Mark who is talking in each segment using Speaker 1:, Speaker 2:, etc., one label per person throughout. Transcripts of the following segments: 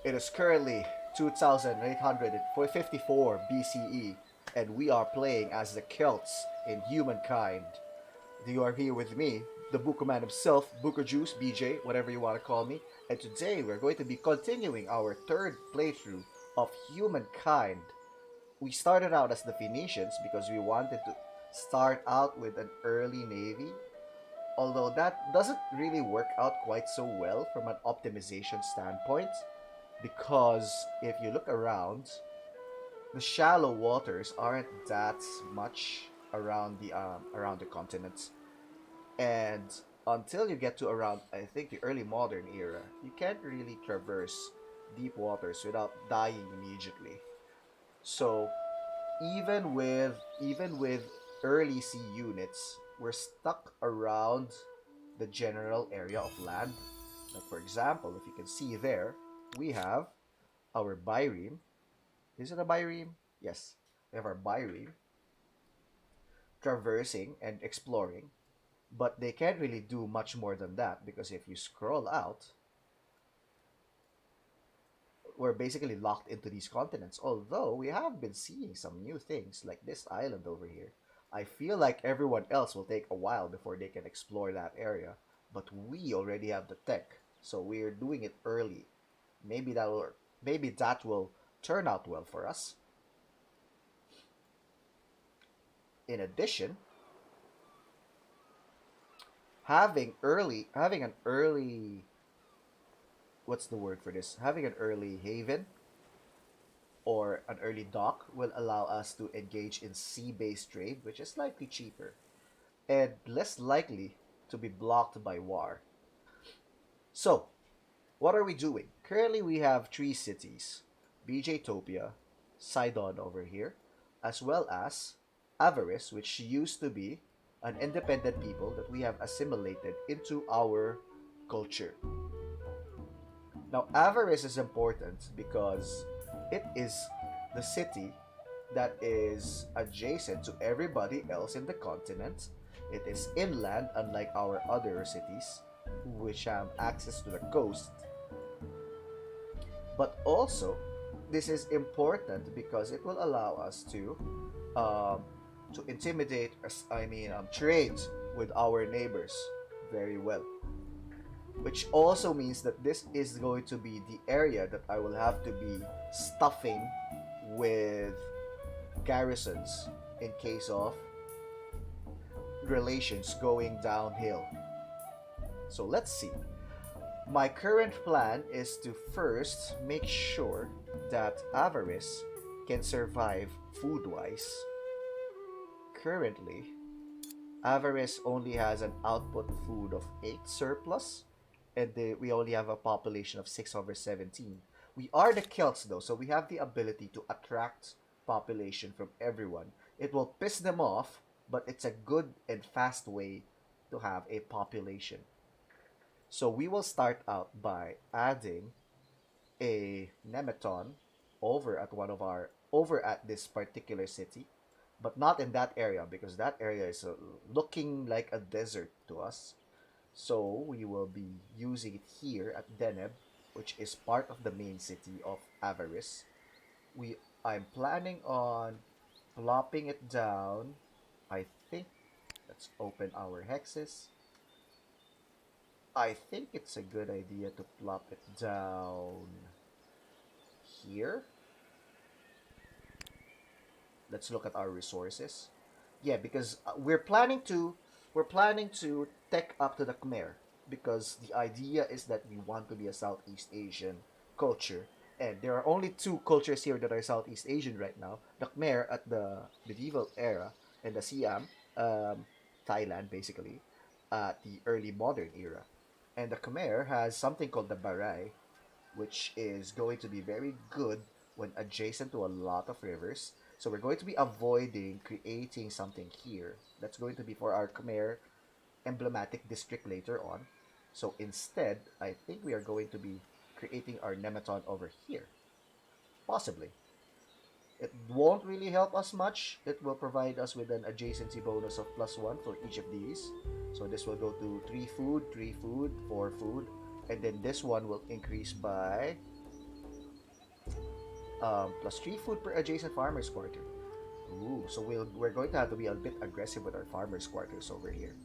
Speaker 1: It is currently 2854 BCE, and we are playing as the Celts in Humankind. You are here with me, the Buko Man himself, Booker Juice, BJ, whatever you want to call me, and today we're going to be continuing our third playthrough of Humankind. We started out as the Phoenicians because we wanted to start out with an early navy, although that doesn't really work out quite so well from an optimization standpoint because if you look around, the shallow waters aren't that much around the continents, and until you get to around I think the early modern era, you can't really traverse deep waters without dying immediately. So even with early sea units, we're stuck around the general area of land. Like for example, if you can see there, we have our bireme. Is it a bireme? Yes. We have our bireme traversing and exploring, but they can't really do much more than that because if you scroll out, we're basically locked into these continents. Although we have been seeing some new things like this island over here. I feel like everyone else will take a while before they can explore that area, but we already have the tech, so we're doing it early. Maybe that will turn out well for us. In addition, having an early what's the word for this? Having an early haven or an early dock will allow us to engage in sea-based trade, which is slightly cheaper and less likely to be blocked by war. So, what are we doing? Currently, we have three cities: BJtopia, Sidon over here, as well as Avaris, which used to be an independent people that we have assimilated into our culture. Now, Avaris is important because it is the city that is adjacent to everybody else in the continent. It is inland, unlike our other cities, which have access to the coast. But also, this is important because it will allow us um, to intimidate, trade with our neighbors very well. Which also means that this is going to be the area that I will have to be stuffing with garrisons in case of relations going downhill. So let's see. My current plan is to first make sure that Avarice can survive food wise. Currently, Avarice only has an output food of 8 surplus, and we only have a population of 6 over 17. We are the Celts though, so we have the ability to attract population from everyone. It will piss them off, but it's a good and fast way to have a population. So we will start out by adding a Nemeton over at this particular city, but not in that area because that area is looking like a desert to us. So we will be using it here at Deneb, which is part of the main city of Avaris. We I'm planning on plopping it down. I think let's open our hexes. I think it's a good idea to plop it down here. Let's look at our resources. Yeah, because we're planning to tech up to the Khmer because the idea is that we want to be a Southeast Asian culture, and there are only two cultures here that are Southeast Asian right now: the Khmer at the medieval era, and the Siam, um, Thailand, basically, at the early modern era. And the Khmer has something called the Barai, which is going to be very good when adjacent to a lot of rivers. So we're going to be avoiding creating something here. That's going to be for our Khmer emblematic district later on. So instead, I think we are going to be creating our Nemeton over here. Possibly. It won't really help us much. It will provide us with an adjacency bonus of +1 for each of these. So this will go to 3 food, 4 food, and then this one will increase by Plus 3 food per adjacent farmer's quarter. Ooh, so we're going to have to be a bit aggressive with our farmer's quarters over here.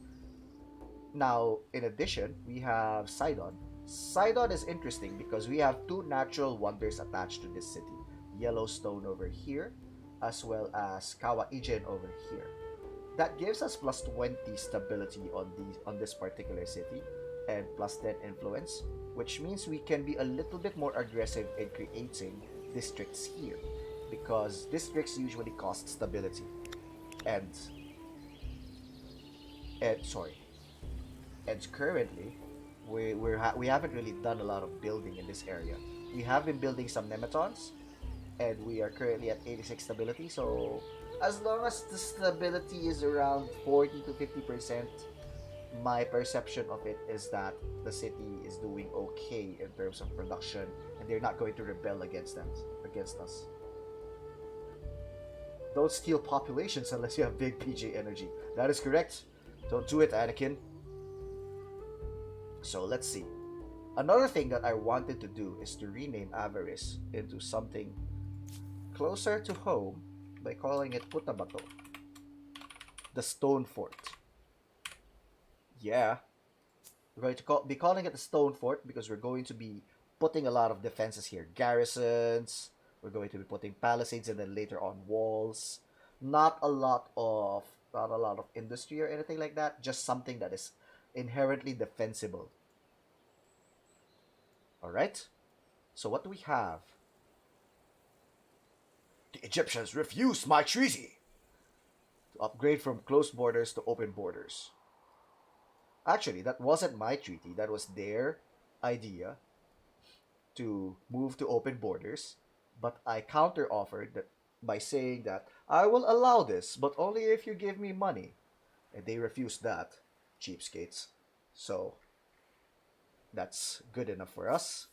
Speaker 1: Now, in addition, we have Sidon. Sidon is interesting because we have two natural wonders attached to this city. Yellowstone over here, as well as Kawaijen over here. That gives us plus 20 stability on this particular city and plus 10 influence, which means we can be a little bit more aggressive in creating districts here because districts usually cost stability and sorry, and currently we haven't really done a lot of building in this area. We have been building some nematons, and we are currently at 86 stability. So as long as the stability is around 40 to 50%, my perception of it is that the city is doing okay in terms of production, and they're not going to rebel against us. Don't steal populations unless you have big PJ energy. That is correct. Don't do it, Anakin. So let's see. Another thing that I wanted to do is to rename Avarice into something closer to home by calling it Kutta Bato, the Stone Fort. Yeah, we're going to be calling it the Stone Fort because we're going to be putting a lot of defenses here, garrisons. We're going to be putting palisades and then later on walls. Not a lot of not a lot of industry or anything like that. Just something that is inherently defensible. All right. So what do we have? The Egyptians refused my treaty to upgrade from closed borders to open borders. Actually, that wasn't my treaty. That was their idea to move to open borders. But I counter offered that by saying that I will allow this, but only if you give me money. And they refused that, cheapskates. So that's good enough for us.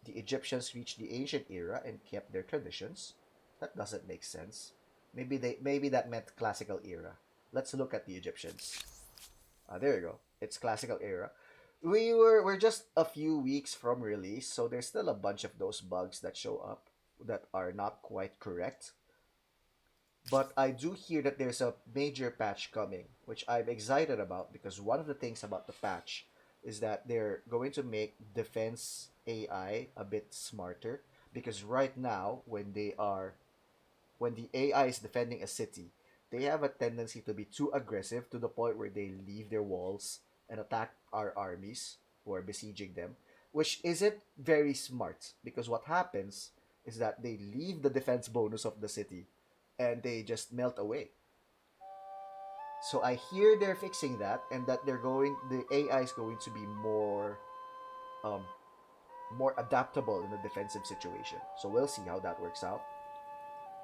Speaker 1: The Egyptians reached the ancient era and kept their traditions. That doesn't make sense. Maybe that meant classical era. Let's look at the Egyptians. There you go. It's classical era. We're just a few weeks from release, so there's still a bunch of those bugs that show up that are not quite correct. But I do hear that there's a major patch coming, which I'm excited about because one of the things about the patch is that they're going to make defense AI a bit smarter because right now when the AI is defending a city, they have a tendency to be too aggressive to the point where they leave their walls and attack our armies who are besieging them, which isn't very smart because what happens is that they leave the defense bonus of the city and they just melt away. So I hear they're fixing that and that the AI is going to be um more adaptable in a defensive situation. So we'll see how that works out.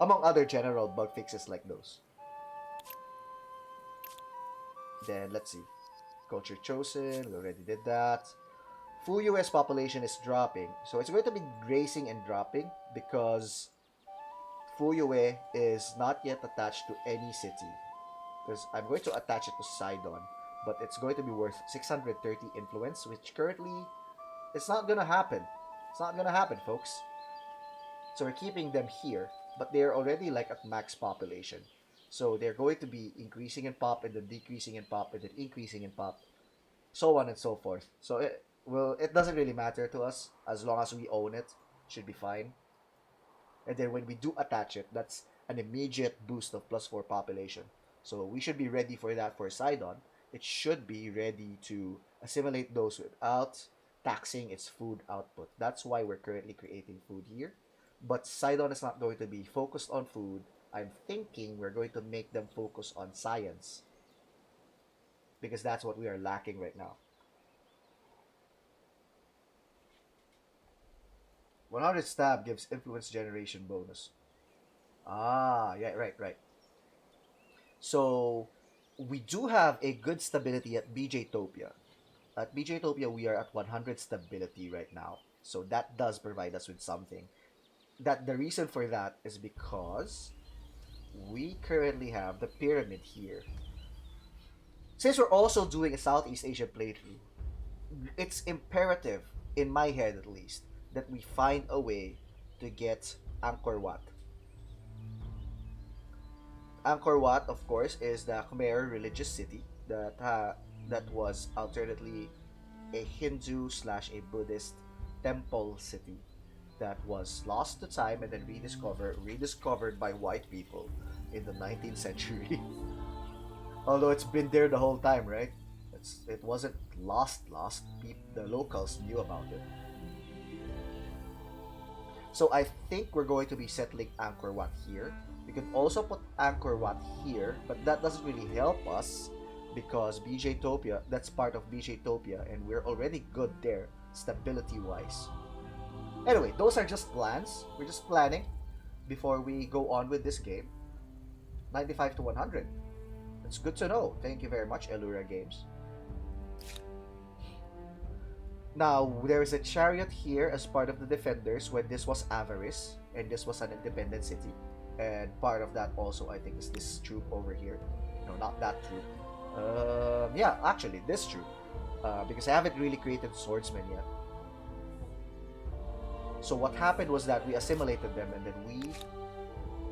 Speaker 1: Among other general bug fixes like those. Then let's see. Culture chosen, we already did that. Full US population is dropping. So it's going to be racing and dropping because Fuyue is not yet attached to any city. Because I'm going to attach it to Sidon, but it's going to be worth 630 influence, which currently it's not gonna happen. It's not gonna happen, folks. So we're keeping them here, but they're already like at max population. So they're going to be increasing in pop and then decreasing in pop and then increasing in pop, so on and so forth. So it doesn't really matter to us as long as we own it. Should be fine. And then when we do attach it, that's an immediate boost of plus 4 population. So we should be ready for that for Sidon. It should be ready to assimilate those without taxing its food output. That's why we're currently creating food here. But Sidon is not going to be focused on food. I'm thinking we're going to make them focus on science because that's what we are lacking right now. 100 stab gives influence generation bonus. Ah, yeah, right, right. So we do have a good stability at BJtopia. At BJtopia, we are at 100 stability right now. So that does provide us with something. That the reason for that is because we currently have the pyramid here. Since we're also doing a Southeast Asian playthrough, it's imperative, in my head at least, that we find a way to get Angkor Wat. Angkor Wat, of course, is the Khmer religious city that was alternately a Hindu slash a Buddhist temple city that was lost to time and then rediscovered by white people in the 19th century. Although it's been there the whole time, right? It wasn't lost. The locals knew about it. So I think we're going to be settling Angkor Wat here. We could also put Angkor Wat here, but that doesn't really help us because BJtopia, that's part of BJtopia, and we're already good there, stability wise. Anyway, those are just plans. We're just planning before we go on with this game. 95 to 100. That's good to know. Thank you very much, Elura Games. Now, there is a chariot here as part of the defenders when this was Avarice, and this was an independent city. And part of that also, I think, is this troop over here. No, not that troop. Yeah, actually, this troop. Because I haven't really created swordsmen yet. So what happened was that we assimilated them and then we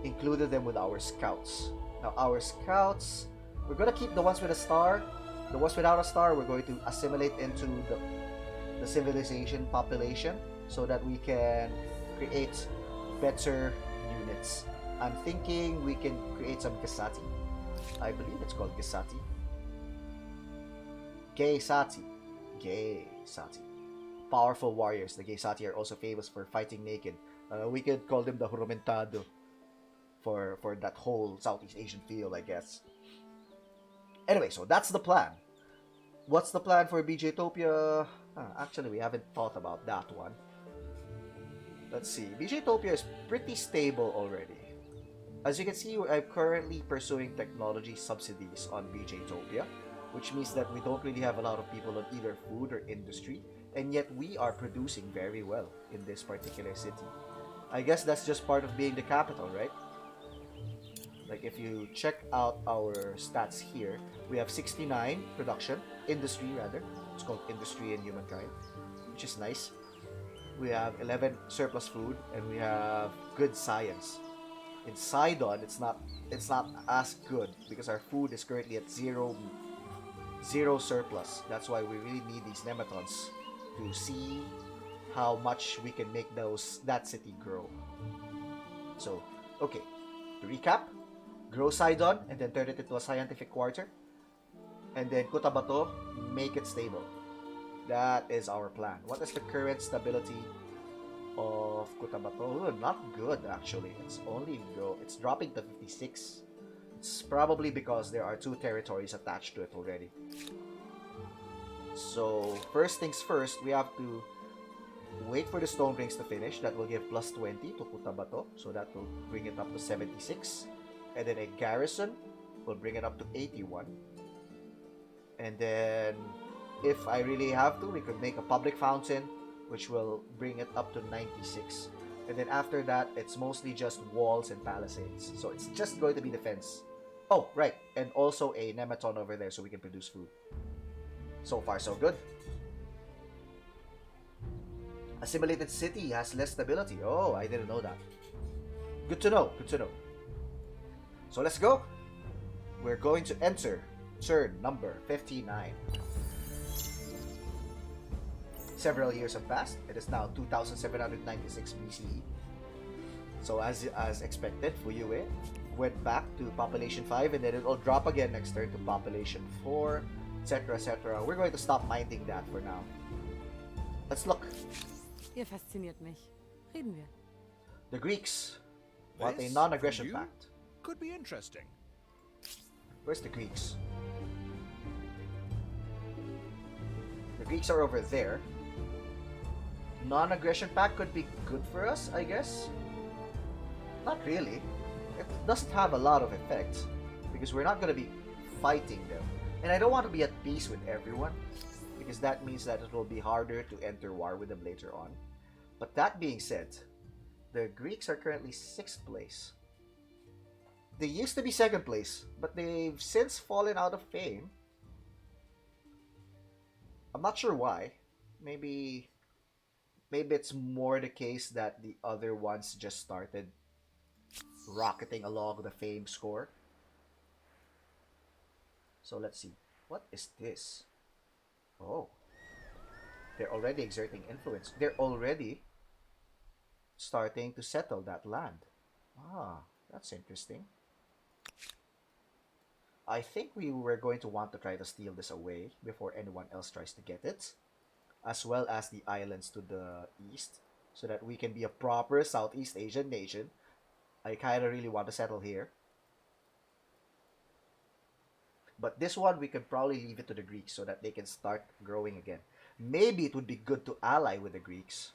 Speaker 1: included them with our scouts. Now, our scouts, we're going to keep the ones with a star. The ones without a star, we're going to assimilate into the civilization population so that we can create better units. I'm thinking we can create some Gesati. I believe it's called Gesati. Gesati. Gesati. Powerful warriors. The Gesati are also famous for fighting naked. We could call them the Jurumentado for that whole Southeast Asian feel, I guess. Anyway, so that's the plan. What's the plan for BJtopia? Actually, we haven't thought about that one. Let's see. BJtopia is pretty stable already. As you can see, I'm currently pursuing technology subsidies on BJtopia, which means that we don't really have a lot of people on either food or industry, and yet we are producing very well in this particular city. I guess that's just part of being the capital, right? Like if you check out our stats here, we have 69 production, industry rather. It's called industry in Humankind, which is nice. We have 11 surplus food, and we have good science. In Sidon, it's not as good because our food is currently at zero surplus. That's why we really need these nematons to see how much we can make that city grow. So, okay, to recap, grow Sidon and then turn it into a scientific quarter, and then Kutta Bato, make it stable. That is our plan. What is the current stability of Kutta Bato? Not good actually. It's dropping to 56. It's probably because there are 2 territories attached to it already. So first things first, we have to wait for the stone rings to finish. That will give plus 20 to Kutta Bato, so that will bring it up to 76. And then a garrison will bring it up to 81. And then if I really have to, we could make a public fountain, which will bring it up to 96. And then after that, it's mostly just walls and palisades. So it's just going to be defense. Oh, right. And also a nematon over there so we can produce food. So far, so good. Assimilated city has less stability. Oh, I didn't know that. Good to know. Good to know. So let's go. We're going to enter turn number 59. Several years have passed. It is now 2796 BCE. So as expected, Fuyue went back to population 5 and then it will drop again next turn to population 4, etc, etc. We're going to stop minding that for now. Let's look.
Speaker 2: Ihr fasziniert mich. Reden wir.
Speaker 1: The Greeks want a non-aggression pact.
Speaker 3: Could be interesting.
Speaker 1: Where's the Greeks? The Greeks are over there. Non-aggression pact could be good for us, I guess. Not really. It doesn't have a lot of effect because we're not going to be fighting them. And I don't want to be at peace with everyone because that means that it will be harder to enter war with them later on. But that being said, the Greeks are currently 6th place. They used to be 2nd place, but they've since fallen out of fame. I'm not sure why. Maybe maybe it's more the case that the other ones just started rocketing along the fame score. So let's see. What is this? Oh, they're already exerting influence. They're already starting to settle that land. Ah, that's interesting. I think we were going to want to try to steal this away before anyone else tries to get it, as well as the islands to the east, so that we can be a proper Southeast Asian nation. I kind of really want to settle here. But this one, we can probably leave it to the Greeks so that they can start growing again. Maybe it would be good to ally with the Greeks,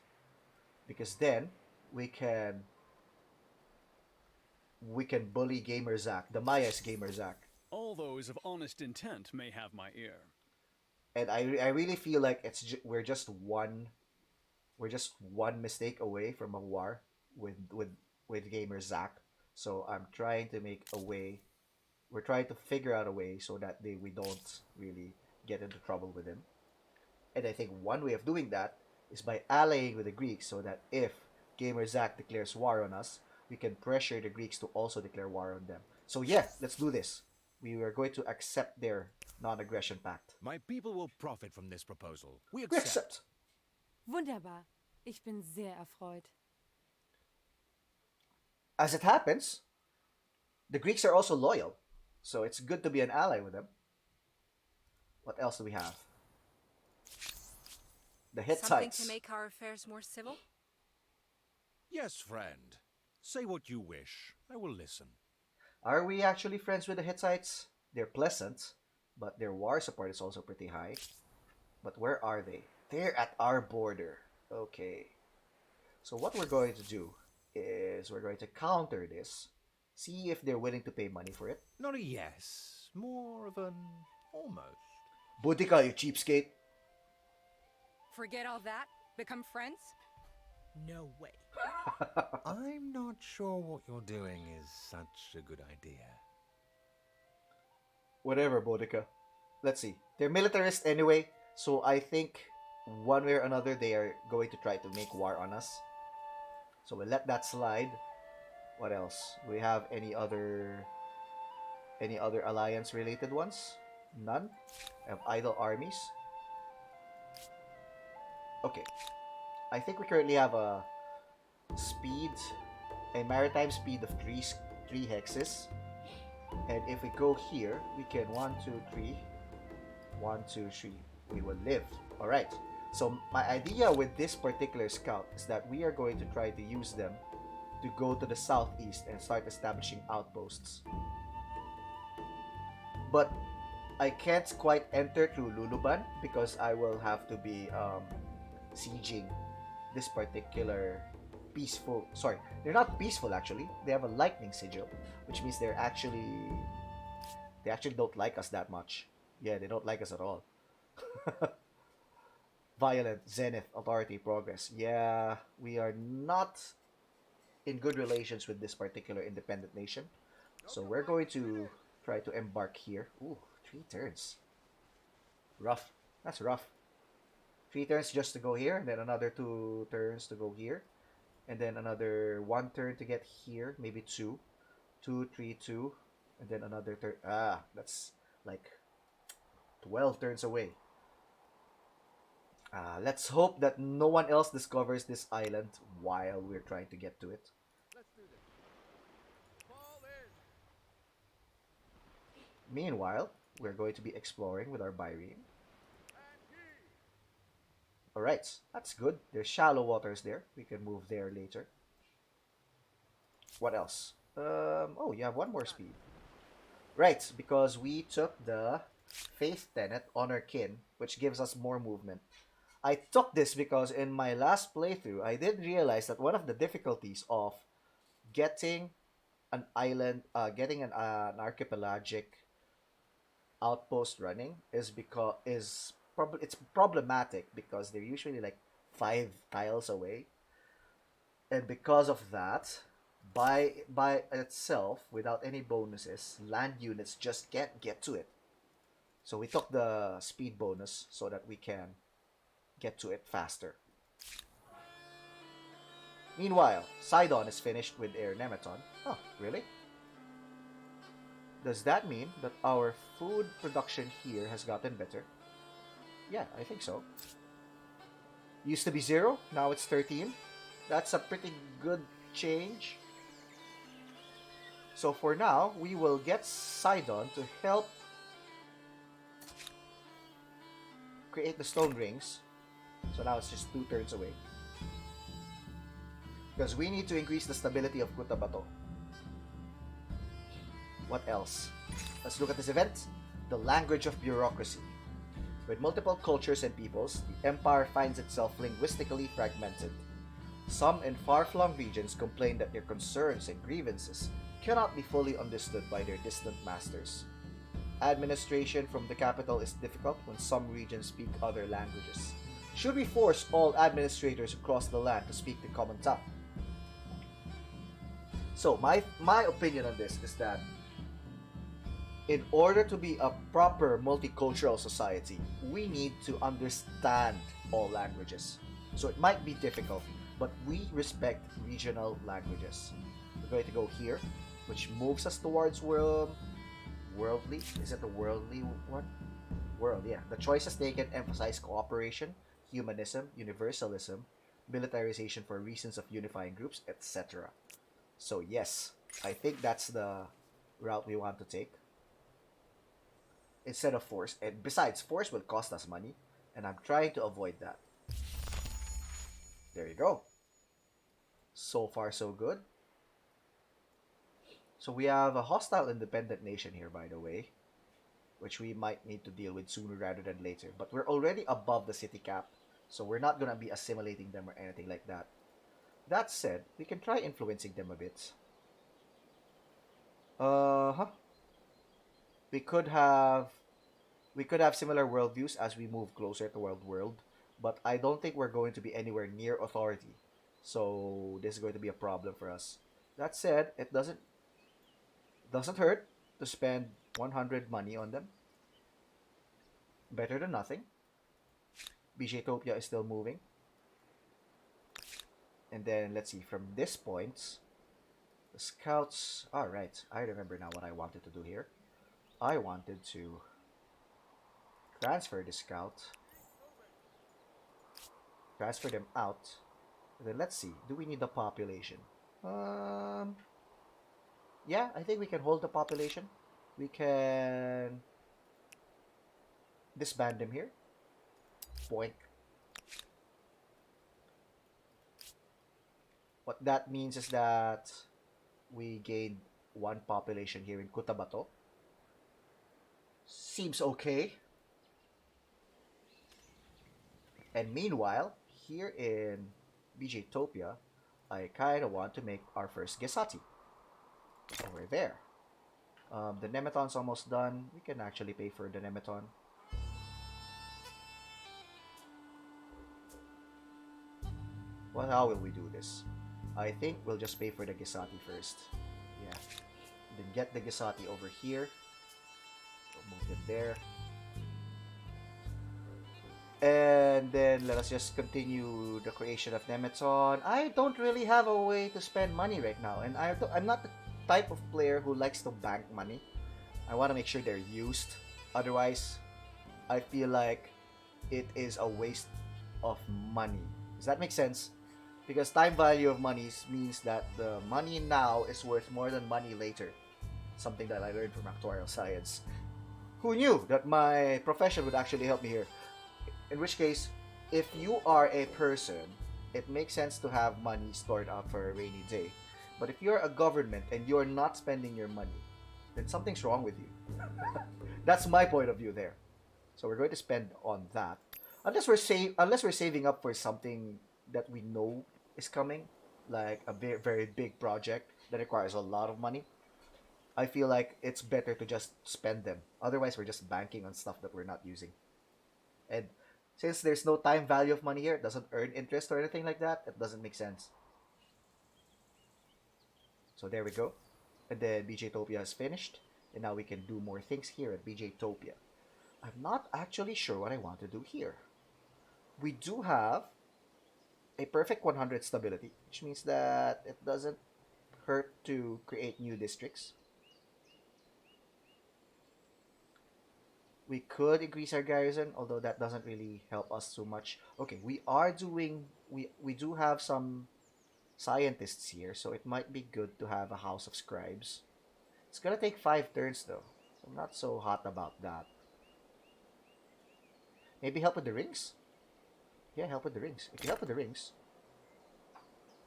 Speaker 1: because then we can we can bully Gamer Zach, the Maya's Gamer Zach.
Speaker 3: All those of honest intent may have my ear.
Speaker 1: And I really feel like we're just one mistake away from a war with with with Gamer Zach. So I'm trying to make a way. We're trying to figure out a way so that we don't really get into trouble with him. And I think one way of doing that is by allying with the Greeks so that if Gamer Zach declares war on us, we can pressure the Greeks to also declare war on them. So yeah, let's do this. We are going to accept their non-aggression pact.
Speaker 4: My people will profit from this proposal. We
Speaker 1: We
Speaker 4: accept.
Speaker 1: accept.
Speaker 2: Wunderbar. Ich bin sehr erfreut.
Speaker 1: As it happens, the Greeks are also loyal, so it's good to be an ally with them. What else do we have? The
Speaker 5: Something to
Speaker 1: Hittites.
Speaker 5: make our affairs more civil?
Speaker 4: Yes, friend. Say what you wish. I will listen.
Speaker 1: Are we actually friends with the Hittites? They're pleasant, but their war support is also pretty high. But where are they? They're at our border. Okay. So what we're going to do is we're going to counter this, see if they're willing to pay money for it.
Speaker 4: Not a yes, more of an almost.
Speaker 1: Boudica, you cheapskate.
Speaker 5: Forget all that? Become friends? No way.
Speaker 4: I'm not sure what you're doing is such a good idea.
Speaker 1: Whatever, Boudica. Let's see. They're militarists anyway, so I think one way or another they are going to try to make war on us. So we'll let that slide. What else? Do we have any other alliance related ones? None. I have idle armies. Okay. I think we currently have speed a maritime speed of three hexes. And if we go here, we can 1, 2, 3, 1, 2, 3. We will live. Alright. So my idea with this particular scout is that we are going to try to use them to go to the southeast and start establishing outposts. But I can't quite enter through Luluban because I will have to be sieging this particular peaceful. Sorry, they're not peaceful actually. They have a lightning sigil, which means they actually don't like us that much. Yeah, they don't like us at all. Violent, Zenith, Authority, Progress. Yeah, we are not in good relations with this particular independent nation. So we're going to try to embark here. Ooh, 3 turns. Rough. That's rough. 3 turns just to go here, and then another 2 turns to go here, and then another 1 turn to get here, maybe two. 2, 3, 2, and then another turn. Ah, that's like 12 turns away. Let's hope that no one else discovers this island while we're trying to get to it.
Speaker 3: Let's do this. Fall in.
Speaker 1: Meanwhile, we're going to be exploring with our Byrene.
Speaker 3: And heave.
Speaker 1: Alright, that's good. There's shallow waters there. We can move there later. What else? Oh, you have one more speed. Right, because we took the Faith Tenet, Honor Kin, which gives us more movement. I took this because in my last playthrough, I did realize that one of the difficulties of getting an archipelagic outpost running is because is probably it's problematic because they're usually like 5 tiles away, and because of that, by itself, without any bonuses, land units just can't get to it. So we took the speed bonus so that we can get to it faster. Meanwhile, Sidon is finished with Air Nematon. Oh, really? Does that mean that our food production here has gotten better? Yeah, I think so. Used to be 0, now it's 13. That's a pretty good change. So for now, we will get Sidon to help create the stone rings. So now it's just 2 turns away. Because we need to increase the stability of Kutta Bato. What else? Let's look at this event. The language of bureaucracy. With multiple cultures and peoples, the empire finds itself linguistically fragmented. Some in far-flung regions complain that their concerns and grievances cannot be fully understood by their distant masters. Administration from the capital is difficult when some regions speak other languages. Should we force all administrators across the land to speak the common tongue? So my opinion on this is that in order to be a proper multicultural society, we need to understand all languages. So it might be difficult, but we respect regional languages. We're going to go here, which moves us towards worldly. Is it the worldly one? World, yeah. The choices taken emphasize cooperation, humanism, universalism, militarization for reasons of unifying groups, etc. So yes, I think that's the route we want to take instead of force. And besides, force will cost us money, and I'm trying to avoid that. There you go. So far, so good. So we have a hostile independent nation here, by the way, which we might need to deal with sooner rather than later. But we're already above the city cap, so we're not going to be assimilating them or anything like that. That said, we can try influencing them a bit. Uh-huh. We could have similar worldviews as we move closer to world, but I don't think we're going to be anywhere near authority. So this is going to be a problem for us. That said, it doesn't hurt to spend 100 money on them. Better than nothing. BJtopia is still moving. And then let's see, from this point, the scouts. Alright, I remember now what I wanted to do here. I wanted to transfer the scout, transfer them out. And then let's see, do we need the population? Um, yeah, I think we can hold the population. We can disband them here. Boink. What that means is that we gained 1 population here in Kutta Bato. Seems okay. And meanwhile, here in BJtopia, I kind of want to make our first Gesati. Over there. The Nematon's almost done. We can actually pay for the Nematon. Well, how will we do this? I think we'll just pay for the Gesati first. Yeah. Then get the Gesati over here. We'll move it there. And then let us just continue the creation of Nematon. I don't really have a way to spend money right now. And I'm not the type of player who likes to bank money. I want to make sure they're used. Otherwise, I feel like it is a waste of money. Does that make sense? Because time value of money means that the money now is worth more than money later. Something that I learned from actuarial science. Who knew that my profession would actually help me here? In which case, if you are a person, it makes sense to have money stored up for a rainy day. But if you're a government and you're not spending your money, then something's wrong with you. That's my point of view there. So we're going to spend on that. Unless we're saving up for something that we know is coming, like a very, very big project that requires a lot of money. I feel like it's better to just spend them. Otherwise, we're just banking on stuff that we're not using. And since there's no time value of money here, it doesn't earn interest or anything like that, it doesn't make sense. So there we go. And then BJtopia is finished. And now we can do more things here at BJtopia. I'm not actually sure what I want to do here. We do have a perfect 100 stability, which means that it doesn't hurt to create new districts. We could increase our garrison, although that doesn't really help us too much. Okay, we do have some scientists here, so it might be good to have a house of scribes. It's gonna take 5 turns though. So I'm not so hot about that. Maybe help with the rings? Yeah, help with the rings. If you help with the rings,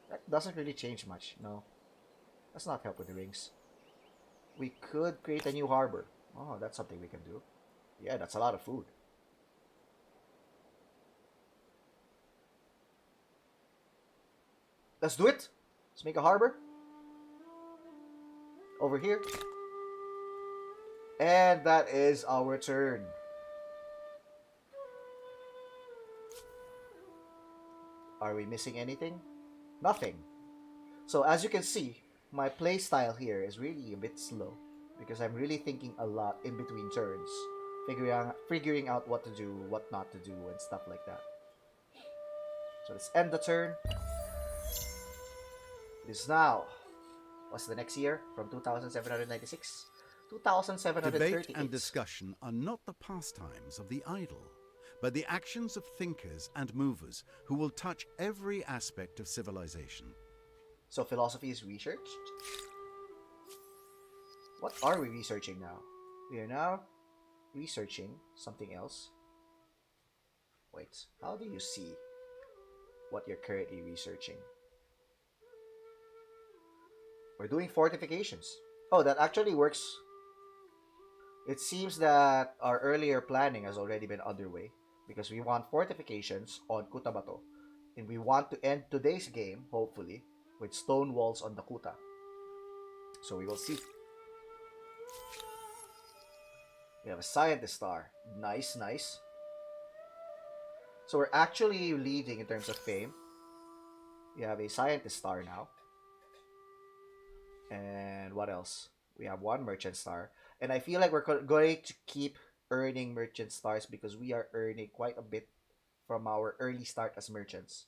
Speaker 1: that doesn't really change much. No, let's not help with the rings. We could create a new harbor. Oh, that's something we can do. Yeah, that's a lot of food. Let's do it. Let's make a harbor over here. And that is our turn. Are we missing anything? Nothing. So as you can see, my play style here is really a bit slow because I'm really thinking a lot in between turns, figuring out what to do, what not to do, and stuff like that. So let's end the turn. It is now. What's the next year? From 2796?
Speaker 4: Debate
Speaker 1: 2738.
Speaker 4: and discussion are not the pastimes of the idle, but the actions of thinkers and movers who will touch every aspect of civilization.
Speaker 1: So philosophy is researched. What are we researching now? We are now researching something else. Wait, how do you see what you're currently researching? We're doing fortifications. Oh, that actually works. It seems that our earlier planning has already been underway because we want fortifications on Kutta Bato. And we want to end today's game, hopefully, with stone walls on the Kutta. So we will see. We have a scientist star. Nice, nice. So we're actually leading in terms of fame. We have a scientist star now. And what else? We have one merchant star. And I feel like we're going to keep earning merchant stars because we are earning quite a bit from our early start as merchants.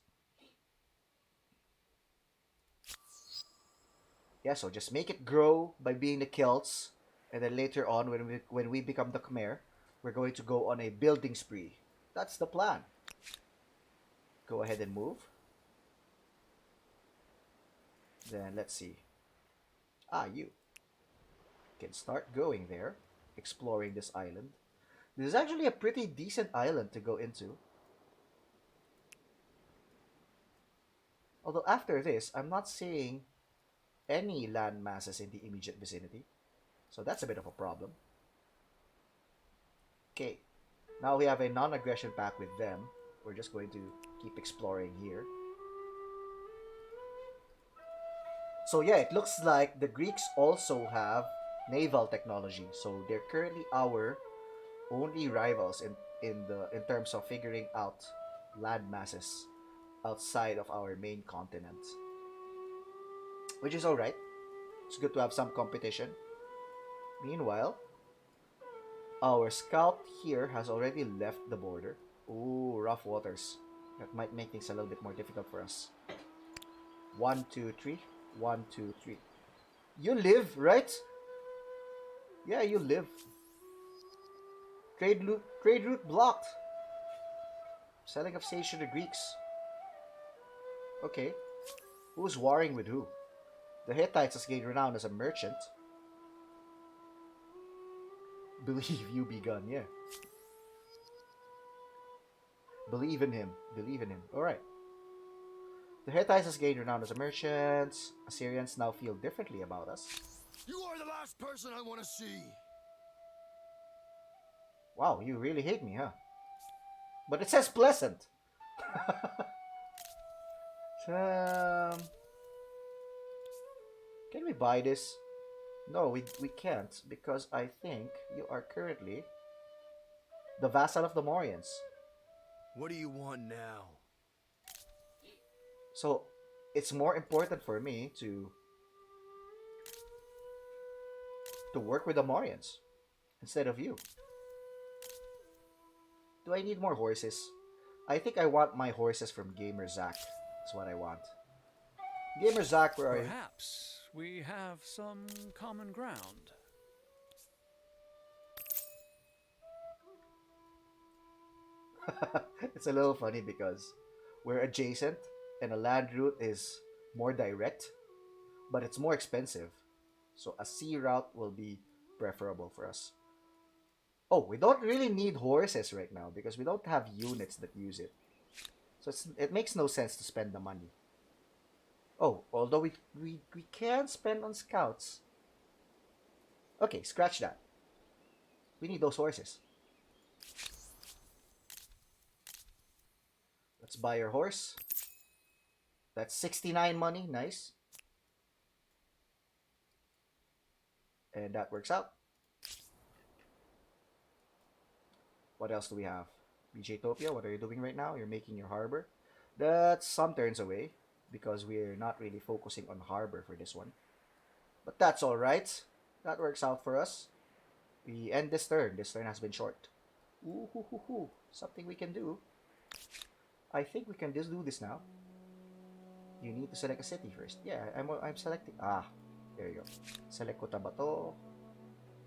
Speaker 1: Yeah, so just make it grow by being the Celts, and then later on, when we become the Khmer, we're going to go on a building spree. That's the plan. Go ahead and move. Then let's see. You can start going there, exploring this island. This is actually a pretty decent island to go into. Although after this, I'm not seeing any land masses in the immediate vicinity. So that's a bit of a problem. Okay, now we have a non-aggression pact with them. We're just going to keep exploring here. So yeah, it looks like the Greeks also have naval technology. So they're currently our only rivals in terms of figuring out land masses outside of our main continent. Which is alright. It's good to have some competition. Meanwhile, our scout here has already left the border. Ooh, rough waters. That might make things a little bit more difficult for us. 1, 2, 3. 1, 2, 3. You live, right? Yeah, you live. Trade route blocked. Selling of sage to the Greeks. Okay. Who's warring with who? The Hittites has gained renown as a merchant. Believe you begun, yeah. Believe in him. Believe in him. Alright. The Hittites has gained renown as a merchant. Assyrians now feel differently about us.
Speaker 6: You are the last person I want to see.
Speaker 1: Wow, you really hate me, huh? But it says pleasant. um, can we buy this? No, we can't because I think you are currently the vassal of the Morians.
Speaker 6: What do you want now?
Speaker 1: So it's more important for me to work with the Morians instead of you. Do I need more horses? I think I want my horses from Gamer Zack. That's what I want. Gamer Zach, where are you?
Speaker 3: Perhaps we have some common ground.
Speaker 1: It's a little funny because we're adjacent and a land route is more direct, but it's more expensive. So a sea route will be preferable for us. Oh, we don't really need horses right now because we don't have units that use it. So it makes no sense to spend the money. Oh, although we can spend on scouts. Okay, scratch that. We need those horses. Let's buy your horse. That's 69 money. Nice. And that works out. What else do we have? BJ-topia, what are you doing right now? You're making your harbor. That's some turns away because we're not really focusing on harbor for this one. But that's alright. That works out for us. We end this turn. This turn has been short. Ooh, hoo, hoo, hoo. Something we can do. I think we can just do this now. You need to select a city first. Yeah, I'm selecting. Ah, there you go. Select Kutta Bato.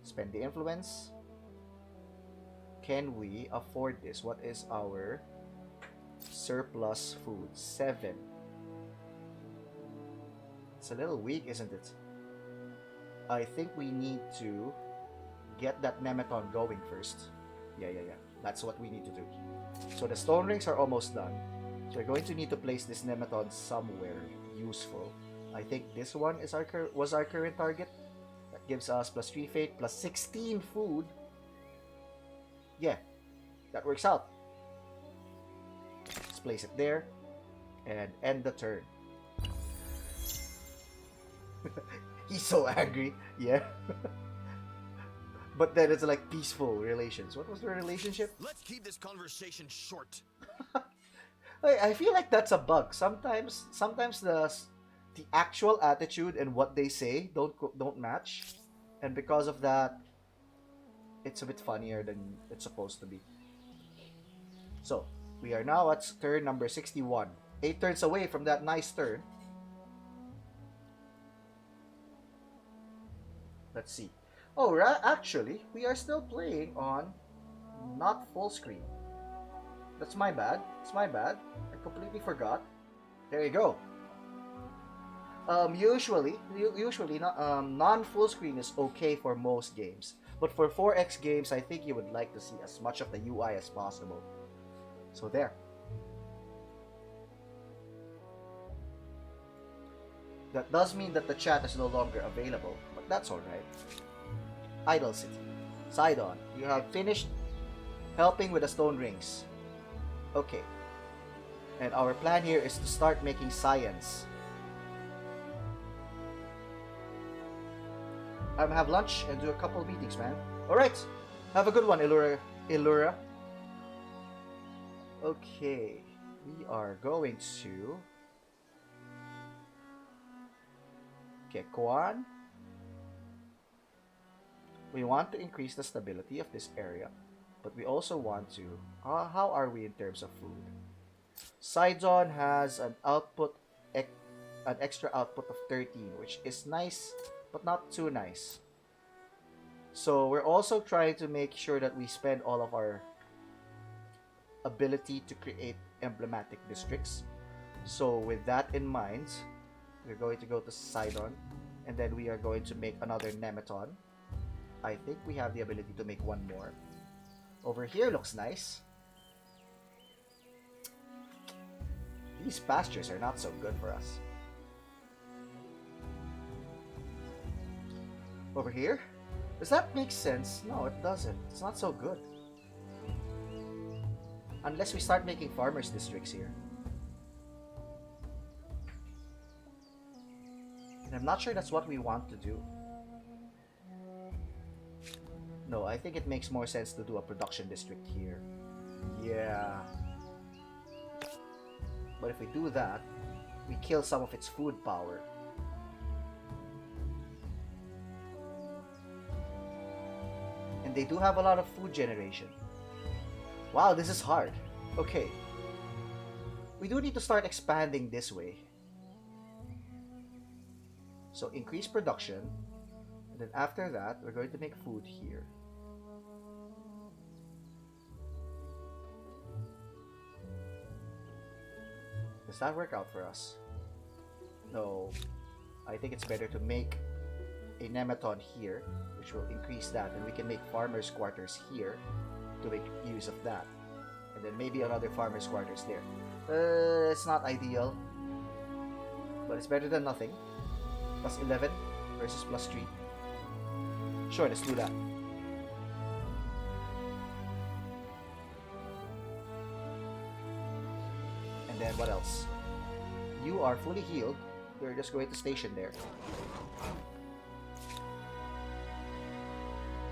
Speaker 1: Spend the influence. Can we afford this? What is our surplus food? 7. It's a little weak, isn't it? I think we need to get that Nemeton going first. Yeah. That's what we need to do. So the stone rings are almost done. So we're going to need to place this Nemeton somewhere useful. I think this one is was our current target. That gives us plus 3 fate, plus 16 food. Yeah, that works out. Let's place it there and end the turn. He's so angry. Yeah. But then it's like peaceful relations. What was the relationship?
Speaker 6: Let's keep this conversation short.
Speaker 1: I feel like that's a bug. Sometimes the actual attitude and what they say don't match, and because of that, it's a bit funnier than it's supposed to be. So we are now at turn number 61. 8 turns away from that nice turn. Let's see. Oh, actually, we are still playing on not full screen. That's my bad. It's my bad. I completely forgot. There you go. Usually, non full screen is okay for most games, but for 4X games, I think you would like to see as much of the UI as possible. So there. That does mean that the chat is no longer available, but that's alright. Idle City. Sidon, you have finished helping with the stone rings. Okay. And our plan here is to start making science. Have lunch and do a couple meetings, man. Alright. Have a good one, Illura. Okay. We are going to Kekuan. We want to increase the stability of this area, but we also want to... how are we in terms of food? Sidon has an extra output of 13, which is nice, but not too nice. So we're also trying to make sure that we spend all of our ability to create emblematic districts. So with that in mind, we're going to go to Sidon, and then we are going to make another Nemeton. I think we have the ability to make one more. Over here looks nice. These pastures are not so good for us. Over here? Does that make sense? No, it doesn't. It's not so good. Unless we start making farmers districts here. And I'm not sure that's what we want to do. No, I think it makes more sense to do a production district here. Yeah. But if we do that, we kill some of its food power. And they do have a lot of food generation. Wow, this is hard. Okay. we do need to start expanding this way. So increase production, and then after that, we're going to make food here. Does that work out for us? No. I think it's better to make a nematon here, which will increase that, and we can make farmers' quarters here to make use of that. And then maybe another farmers' quarters there. It's not ideal, but it's better than nothing. Plus 11 versus plus 3. Sure, let's do that. And then what else? You are fully healed. We're just going to station there.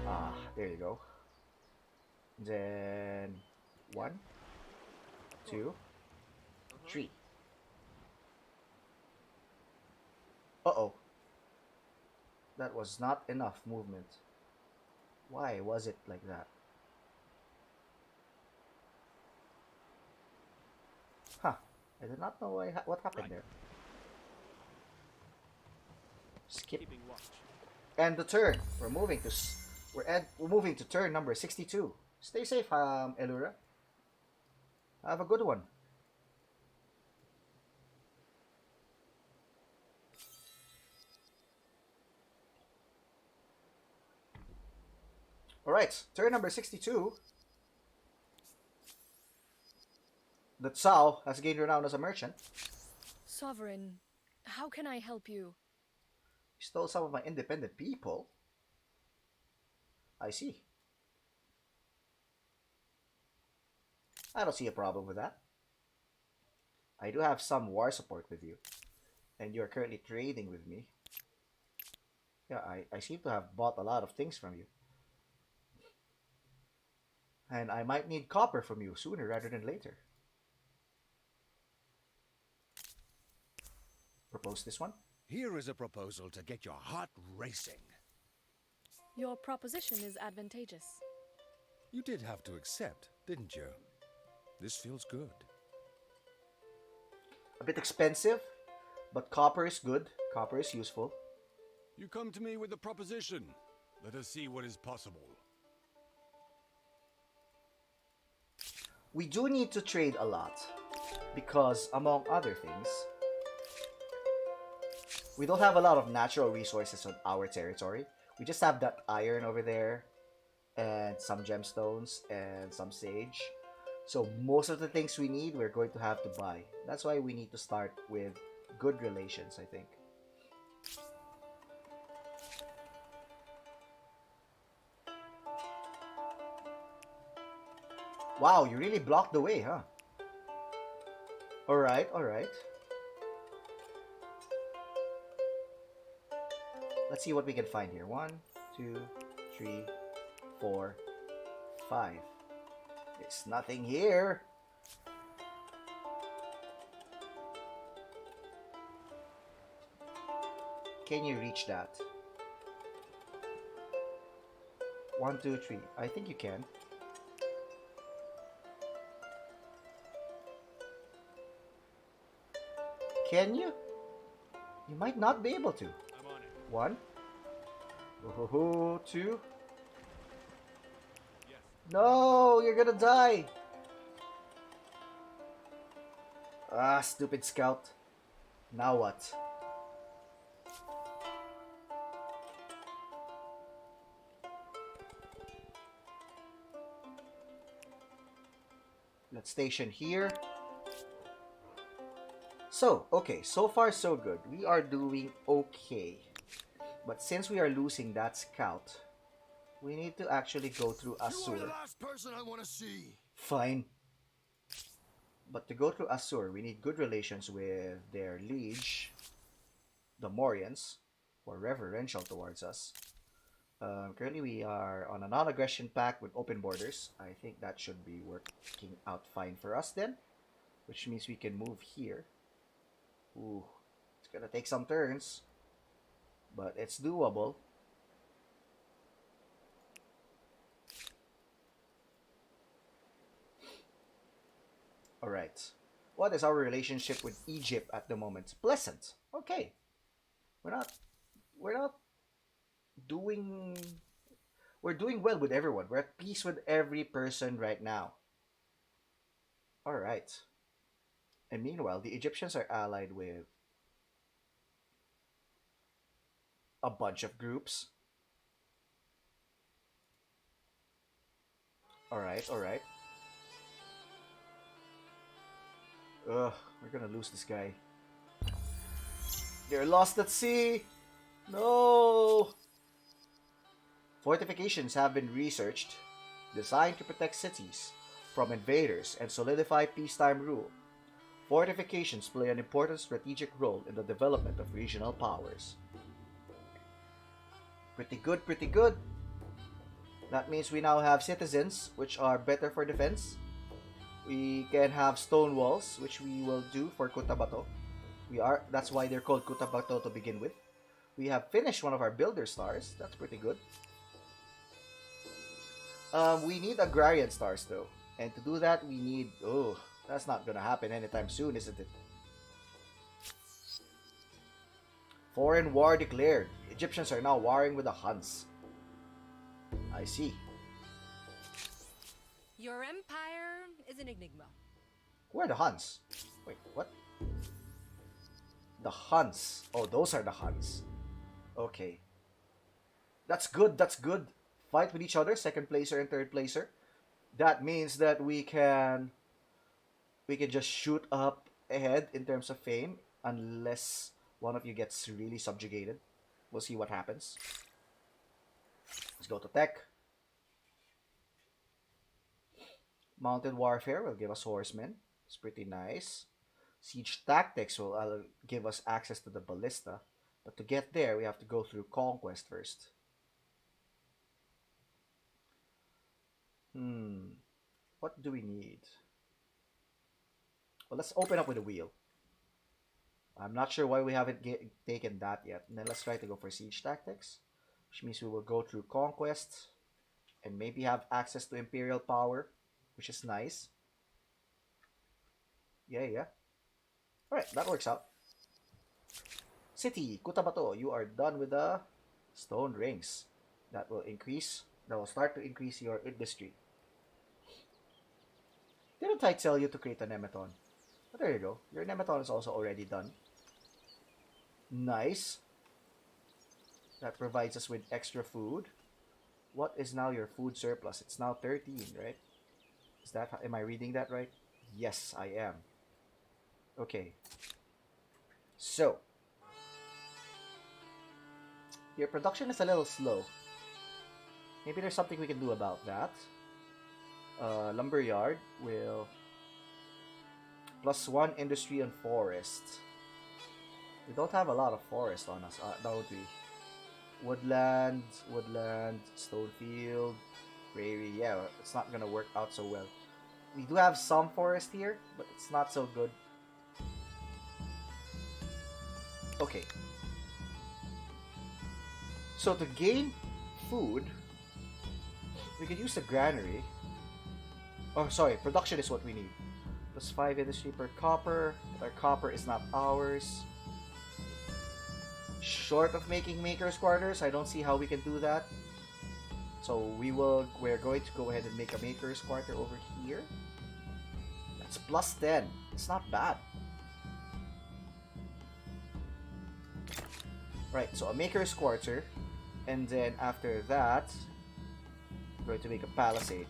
Speaker 1: Ah, there you go. Then 1, 2, 3. Uh-oh. That was not enough movement. Why was it like that? Huh. I did not know what happened there. Skip. And the turn. We're moving to turn number 62. Stay safe, Elura. Have a good one. Alright, turn number 62. The Tsao has gained renown as a merchant.
Speaker 7: Sovereign, how can I help you?
Speaker 1: You stole some of my independent people. I see. I don't see a problem with that. I do have some war support with you. And you're currently trading with me. Yeah, I seem to have bought a lot of things from you. And I might need copper from you sooner rather than later. Propose this one?
Speaker 8: Here is a proposal to get your heart racing.
Speaker 7: Your proposition is advantageous.
Speaker 8: You did have to accept, didn't you? This feels good.
Speaker 1: A bit expensive, but copper is good. Copper is useful.
Speaker 8: You come to me with a proposition. Let us see what is possible.
Speaker 1: We do need to trade a lot. Because, among other things, we don't have a lot of natural resources on our territory. We just have that iron over there, and some gemstones, and some sage. So most of the things we need, we're going to have to buy. That's why we need to start with good relations, I think. Wow, you really blocked the way, huh? Alright, alright. Let's see what we can find here. 1, 2, 3, 4, 5. There's nothing here. Can you reach that? 1, 2, 3. I think you can. Can you? You might not be able to.
Speaker 8: I'm on it.
Speaker 1: 1. Oh, 2.
Speaker 8: Yes.
Speaker 1: No, you're gonna die. Ah, stupid scout. Now what? Let's station here. So, okay, so far so good. We are doing okay. But since we are losing that scout, we need to actually go through
Speaker 6: You are
Speaker 1: Assur.
Speaker 6: the last person I want to see.
Speaker 1: Fine. But to go through Assur, we need good relations with their liege, the Morians, who are reverential towards us. Currently, we are on a non-aggression pact with open borders. I think that should be working out fine for us then, which means we can move here. Ooh, it's gonna take some turns, but it's doable. Alright. What is our relationship with Egypt at the moment? Pleasant. Okay. We're not we're not doing we're doing well with everyone. We're at peace with every person right now. All right. And meanwhile, the Egyptians are allied with a bunch of groups. All right, all right. Ugh, we're gonna lose this guy. They're lost at sea. No. Fortifications have been researched, designed to protect cities from invaders and solidify peacetime rule. Fortifications play an important strategic role in the development of regional powers. Pretty good, pretty good. That means we now have citizens, which are better for defense. We can have stone walls, which we will do for Kutta Bato. That's why they're called Kutta Bato to begin with. We have finished one of our builder stars. That's pretty good. We need agrarian stars though. And to do that, we need... Oh, that's not gonna happen anytime soon, isn't it? Foreign war declared. Egyptians are now warring with the Huns. I see.
Speaker 5: Your empire is an enigma.
Speaker 1: Who are the Huns? Wait, what? The Huns. Oh, those are the Huns. Okay. That's good, that's good. Fight with each other, second placer and third placer. That means that we can just shoot up ahead in terms of fame unless one of you gets really subjugated. We'll see what happens. Let's go to tech. Mounted warfare will give us horsemen. It's pretty nice. Siege tactics will give us access to the ballista. But to get there, we have to go through conquest first. What do we need? Well, let's open up with a wheel. I'm not sure why we haven't taken that yet. And then let's try to go for siege tactics, which means we will go through conquest and maybe have access to imperial power, which is nice. Yeah, yeah. Alright, that works out. City, Kutta Bato, you are done with the stone rings. That will start to increase your industry. Didn't I tell you to create a Nemeton? But there you go. Your Nemeton is also already done. Nice. That provides us with extra food. What is now your food surplus? It's now 13, right? Am I reading that right? Yes, I am. Okay. So, your production is a little slow. Maybe there's something we can do about that. Lumberyard will +1 industry and forest. We don't have a lot of forest on us, don't we? Woodland, Stonefield, prairie. Yeah, it's not gonna work out so well. We do have some forest here, but it's not so good. Okay. So to gain food, we could use the granary. Oh, sorry, production is what we need. +5 industry per copper. Our copper is not ours. Short of making maker's quarters, I don't see how we can do that. So we're going to go ahead and make a maker's quarter over here. That's +10. It's not bad. Right, so a maker's quarter, and then after that, we're going to make a palisade.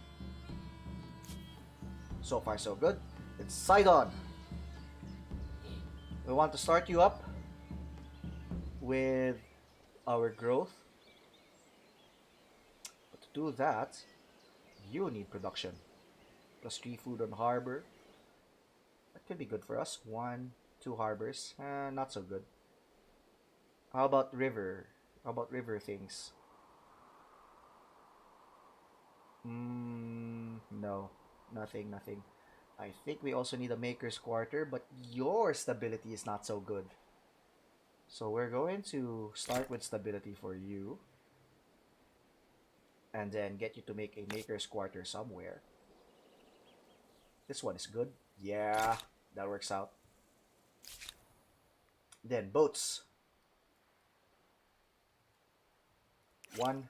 Speaker 1: So far, so good. It's Sidon. We want to start you up with our growth. But to do that, you need production. +3 food on harbor. That could be good for us. 1, 2 harbors. Not so good. How about river? How about river things? No. Nothing. I think we also need a maker's quarter, but your stability is not so good. So we're going to start with stability for you. And then get you to make a maker's quarter somewhere. This one is good. Yeah. That works out. Then boats. 1.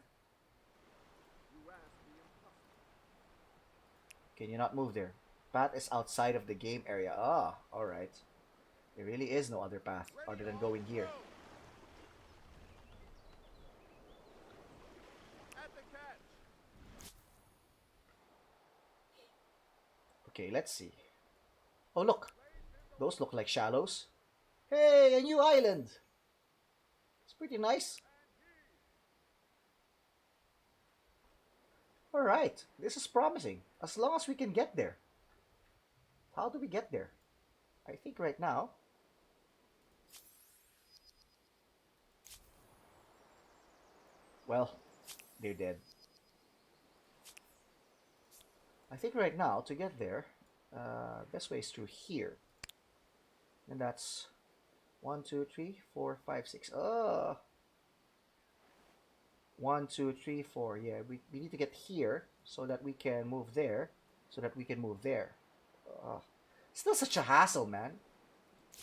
Speaker 1: Can you not move there? Path is outside of the game area. Ah, alright. There really is no other path other than going here. Okay, let's see. Oh, look. Those look like shallows. Hey, a new island. It's pretty nice. Alright, this is promising. As long as we can get there. How do we get there? I think right now. Well, they're dead. I think right now, to get there, best way is through here. And that's 1, 2, 3, 4, 5, 6. 1, 2, 3, 4. Yeah, we need to get here so that we can move there, so that we can move there. Still such a hassle, man.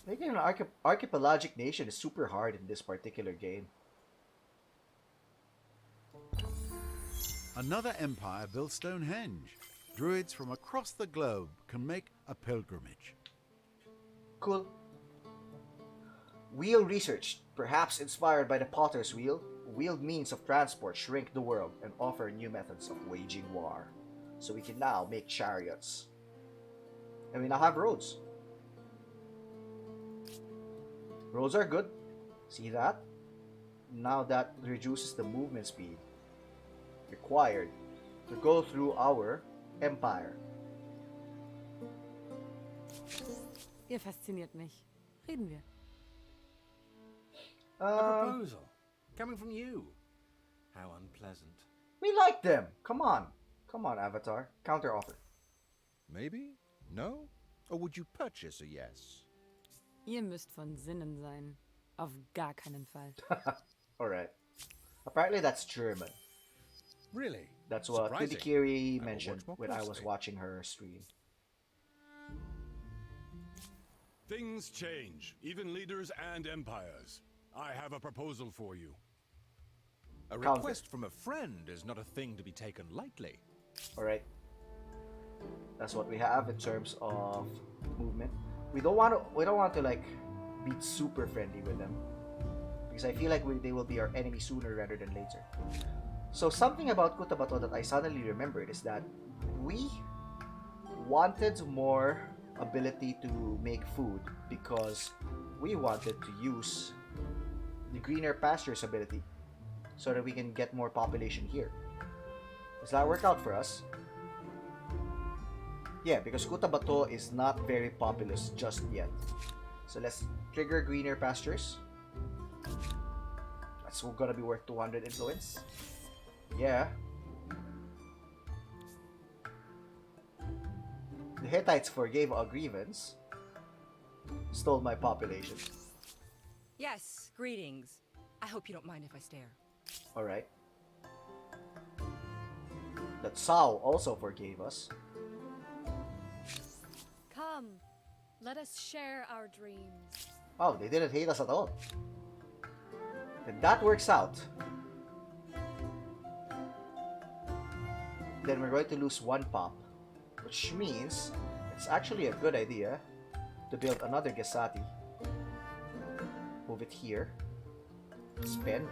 Speaker 1: Making an archipelagic nation is super hard in this particular game.
Speaker 4: Another empire built Stonehenge. Druids from across the globe can make a pilgrimage.
Speaker 1: Cool. Wheel research, perhaps inspired by the potter's wheel, wheeled means of transport shrink the world and offer new methods of waging war. So we can now make chariots. And we now have roads. Roads are good. See that? Now that reduces the movement speed required to go through our empire.
Speaker 2: Ihr fasziniert mich. Reden wir.
Speaker 8: A proposal coming from you. How unpleasant.
Speaker 1: We like them. Come on. Come on, Avatar. Counter offer.
Speaker 8: Maybe? No? Or would you purchase a yes?
Speaker 2: Ihr müsst von Sinnen sein. Auf gar keinen Fall.
Speaker 1: Alright. Apparently that's German.
Speaker 8: Really?
Speaker 1: That's what
Speaker 8: Surprising.
Speaker 1: Kiri
Speaker 8: I will
Speaker 1: mentioned
Speaker 8: watch more
Speaker 1: when I was
Speaker 8: closely.
Speaker 1: watching her stream.
Speaker 6: Things change, even leaders and empires. I have a proposal for you.
Speaker 8: A
Speaker 1: Counter.
Speaker 8: request from a friend is not a thing to be taken lightly.
Speaker 1: Alright. That's what we have in terms of movement. We don't want to like be super friendly with them. Because I feel like they will be our enemy sooner rather than later. So something about Kutta Bato that I suddenly remembered is that we wanted more ability to make food because we wanted to use the greener pastures ability so that we can get more population here. Does that work out for us? Yeah, because Kutta Bato is not very populous just yet. So let's trigger greener pastures. That's gonna be worth 200 influence. Yeah. The Hittites forgave a grievance. Stole my population.
Speaker 5: Yes, greetings. I hope you don't mind if I stare.
Speaker 1: Alright. The Tsao also forgave us.
Speaker 7: Come, let us share our dreams.
Speaker 1: Oh, they didn't hate us at all. Then that works out. Then we're going to lose 1 pop, which means it's actually a good idea to build another Gesati. Move it here. Spend.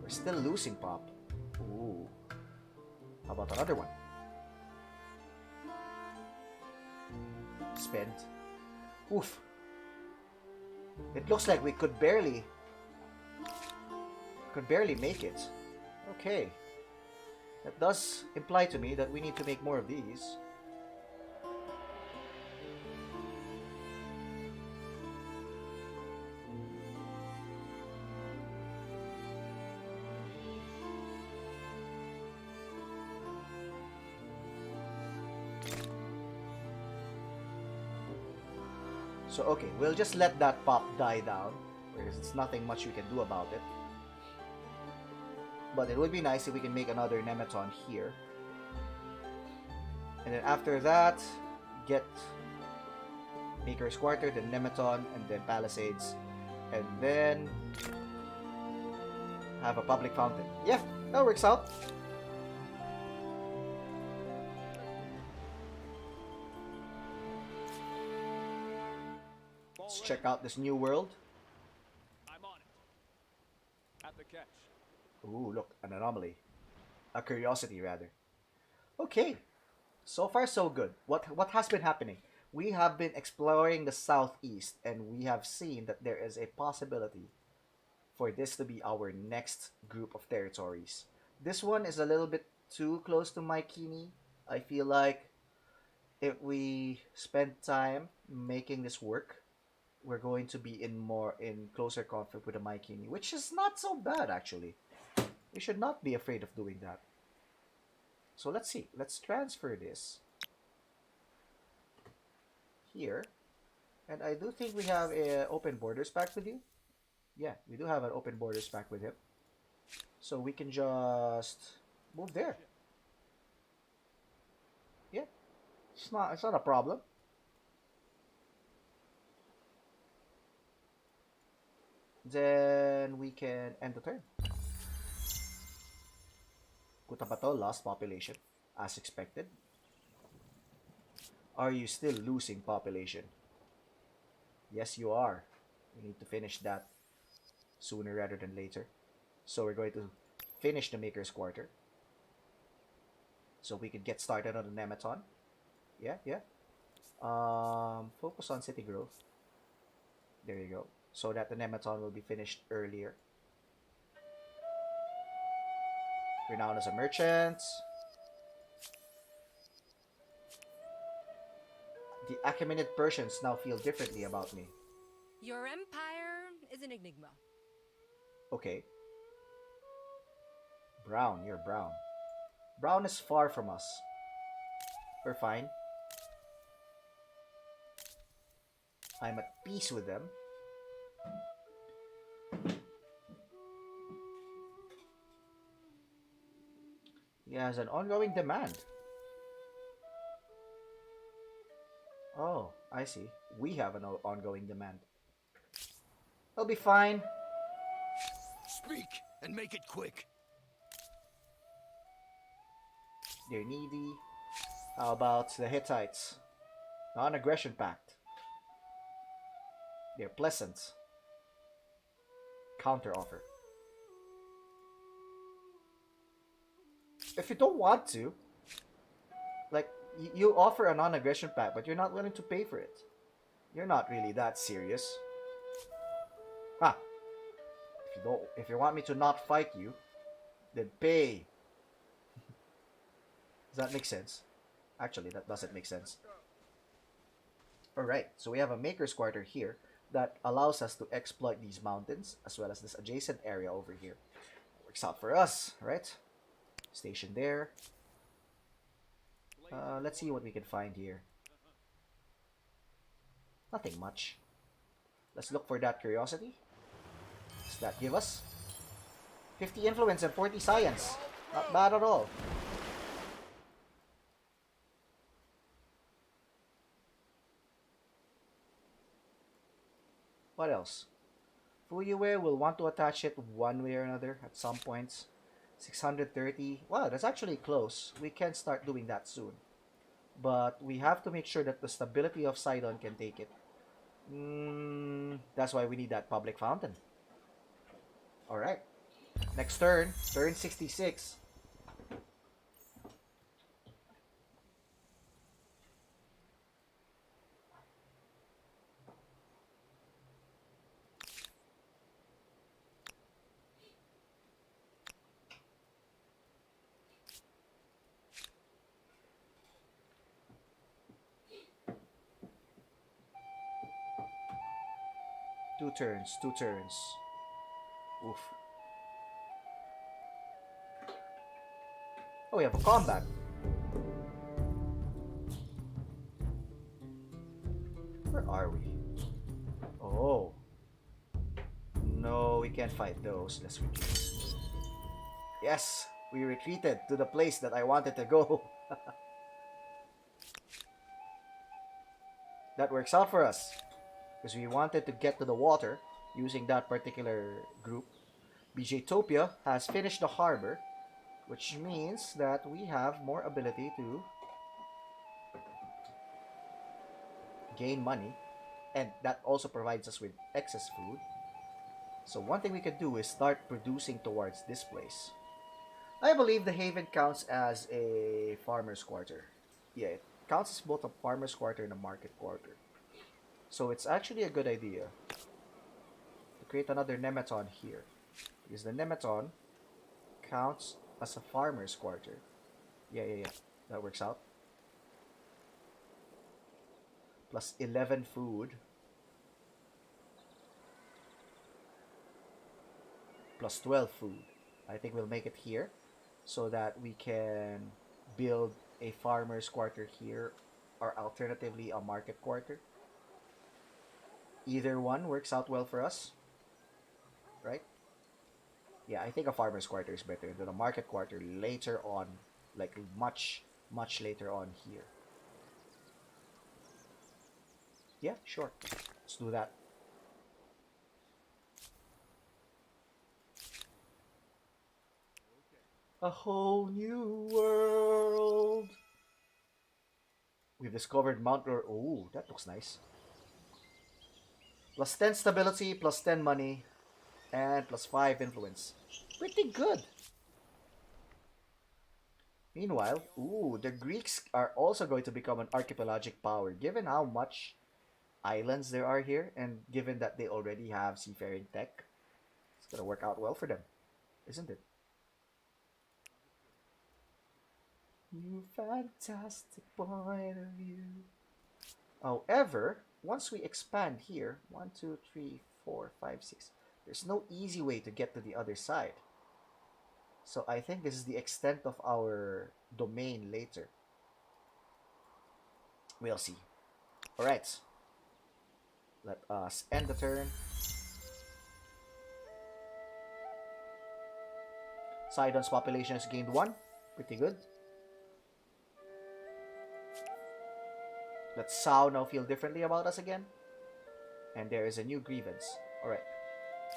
Speaker 1: We're still losing pop. Ooh. How about another one? Spend. Oof. It looks like we could barely make it. Okay. That does imply to me that we need to make more of these. So okay, we'll just let that pop die down, because it's nothing much we can do about it. But it would be nice if we can make another Nemeton here. And then after that, get Maker's Quarter, then Nematon, and then Palisades, and then have a public fountain. Yeah, that works out. Let's check out this new world.
Speaker 3: I'm on it. At the catch.
Speaker 1: Ooh, look, an anomaly. A curiosity, rather. Okay, so far so good. What has been happening? We have been exploring the southeast, and we have seen that there is a possibility for this to be our next group of territories. This one is a little bit too close to Maikini. I feel like if we spend time making this work, we're going to be in closer conflict with the Maikini, which is not so bad actually. We should not be afraid of doing that. So let's see. Let's transfer this here. And I do think we have a open borders pact with you. Yeah, we do have an open borders pact with him. So we can just move there. Yeah, it's not a problem. Then we can end the turn. Kutta Bato lost population, as expected. Are you still losing population? Yes, you are. We need to finish that sooner rather than later. So we're going to finish the Maker's Quarter. So we can get started on the Nematon. Yeah, yeah. Focus on city growth. There you go. So that the Nematon will be finished earlier. Renowned as a merchant. The Achaemenid Persians now feel differently about me.
Speaker 5: Your empire is an enigma.
Speaker 1: Okay. Brown, you're brown. Brown is far from us. We're fine. I'm at peace with them. He has an ongoing demand. Oh, I see. We have an ongoing demand. They'll be fine.
Speaker 8: Speak and make it quick.
Speaker 1: They're needy. How about the Hittites? Non-aggression pact. They're pleasant. Counter offer. If you don't want to, like, you offer a non-aggression pact, but you're not willing to pay for it. You're not really that serious. Huh. If you want me to not fight you, then pay. Does that make sense? Actually, that doesn't make sense. Alright, so we have a Maker's Quarter here that allows us to exploit these mountains as well as this adjacent area over here. Works out for us, right? Station there. Let's see what we can find here. Nothing much. Let's look for that curiosity. Does that give us? 50 influence and 40 science. Not bad at all. What else? Fuyue will want to attach it one way or another at some points. 630. Wow, that's actually close. We can start doing that soon. But we have to make sure that the stability of Sidon can take it. That's why we need that public fountain. Alright. Next turn. Turn 66. Two turns. Two turns. Oof. Oh, we have a combat. Where are we? Oh. No, we can't fight those. Let's retreat. Yes, we retreated to the place that I wanted to go. That works out for us because we wanted to get to the water using that particular group. BJtopia has finished the harbor, which means that we have more ability to gain money, and that also provides us with excess food. So one thing we can do is start producing towards this place. I believe the Haven counts as a farmer's quarter. Yeah, it counts as both a farmer's quarter and a market quarter. So it's actually a good idea to create another Nematon here. Because the Nematon counts as a farmer's quarter. Yeah. That works out. Plus 11 food. Plus 12 food. I think we'll make it here so that we can build a farmer's quarter here or alternatively a market quarter. Either one works out well for us, right? Yeah, I think a farmer's quarter is better than a market quarter later on, like much later on here. Yeah, sure. Let's do that. A whole new world. We've discovered Mount Roar. Oh, that looks nice. Plus 10 stability, plus 10 money, and plus 5 influence. Pretty good. Meanwhile, ooh, the Greeks are also going to become an archipelagic power, given how much islands there are here, and given that they already have seafaring tech. It's gonna work out well for them, isn't it? You fantastic point of view. However, once we expand here, 1, 2, 3, 4, 5, 6, there's no easy way to get to the other side. So I think this is the extent of our domain later. We'll see. Alright. Let us end the turn. Sidon's population has gained 1. Pretty good. Let Sao now feel differently about us again. And there is a new grievance. Alright.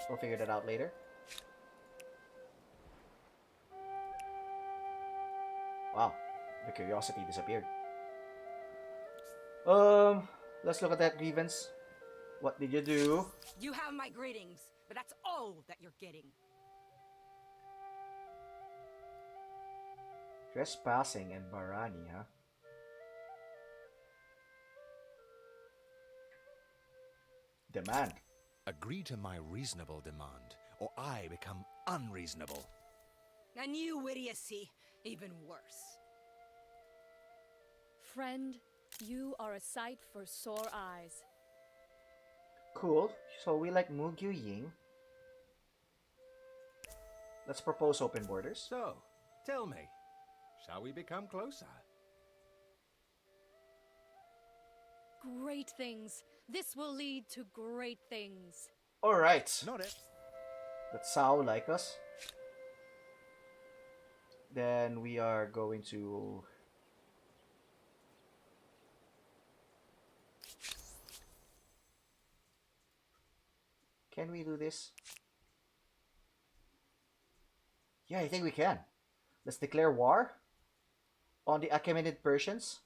Speaker 1: We'll figure that out later. Wow. The curiosity disappeared. Let's look at that grievance. What did you do?
Speaker 5: You have my greetings, but that's all that you're getting.
Speaker 1: Trespassing and Barani, huh? Demand.
Speaker 8: Agree to my reasonable demand, or I become unreasonable.
Speaker 5: A new idiocy, even worse.
Speaker 7: Friend, you are a sight for sore eyes.
Speaker 1: Cool. So we like Mugyu Ying. Let's propose open borders.
Speaker 8: So, tell me, shall we become closer?
Speaker 7: Great things. This will lead to great things.
Speaker 1: Alright.
Speaker 8: Not it.
Speaker 1: Let Sao like us. Then we are going to... Can we do this? Yeah, I think we can. Let's declare war on the Achaemenid Persians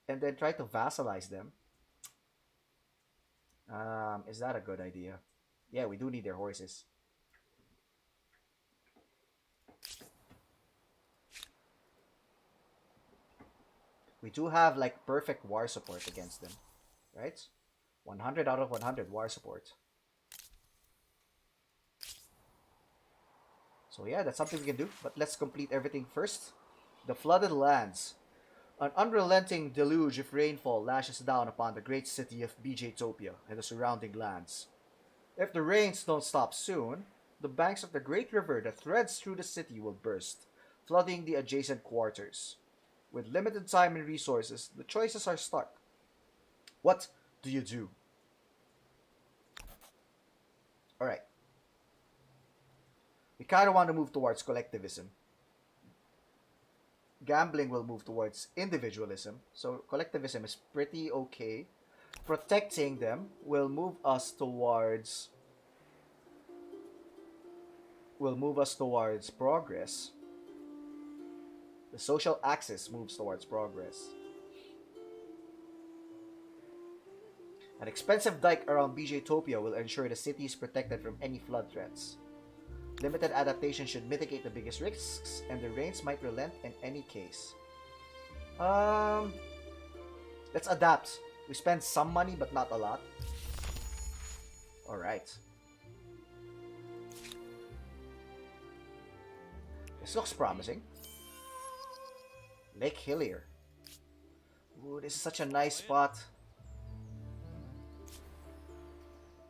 Speaker 1: and then try to vassalize them. Is that a good idea? Yeah, we do need their horses. We do have like perfect war support against them, right? 100 out of 100 war support. So yeah, that's something we can do, but let's complete everything first. The flooded lands. An unrelenting deluge of rainfall lashes down upon the great city of BJtopia and the surrounding lands. If the rains don't stop soon, the banks of the great river that threads through the city will burst, flooding the adjacent quarters. With limited time and resources, the choices are stark. What do you do? Alright. We kind of want to move towards collectivism. Gambling will move towards individualism, so collectivism is pretty okay. Protecting them will move us towards progress. The social axis moves towards progress. An expensive dike around BJtopia will ensure the city is protected from any flood threats. Limited adaptation should mitigate the biggest risks, and the rains might relent in any case. Um, let's adapt. We spend some money, but not a lot. Alright. This looks promising. Lake Hillier. Ooh, this is such a nice spot.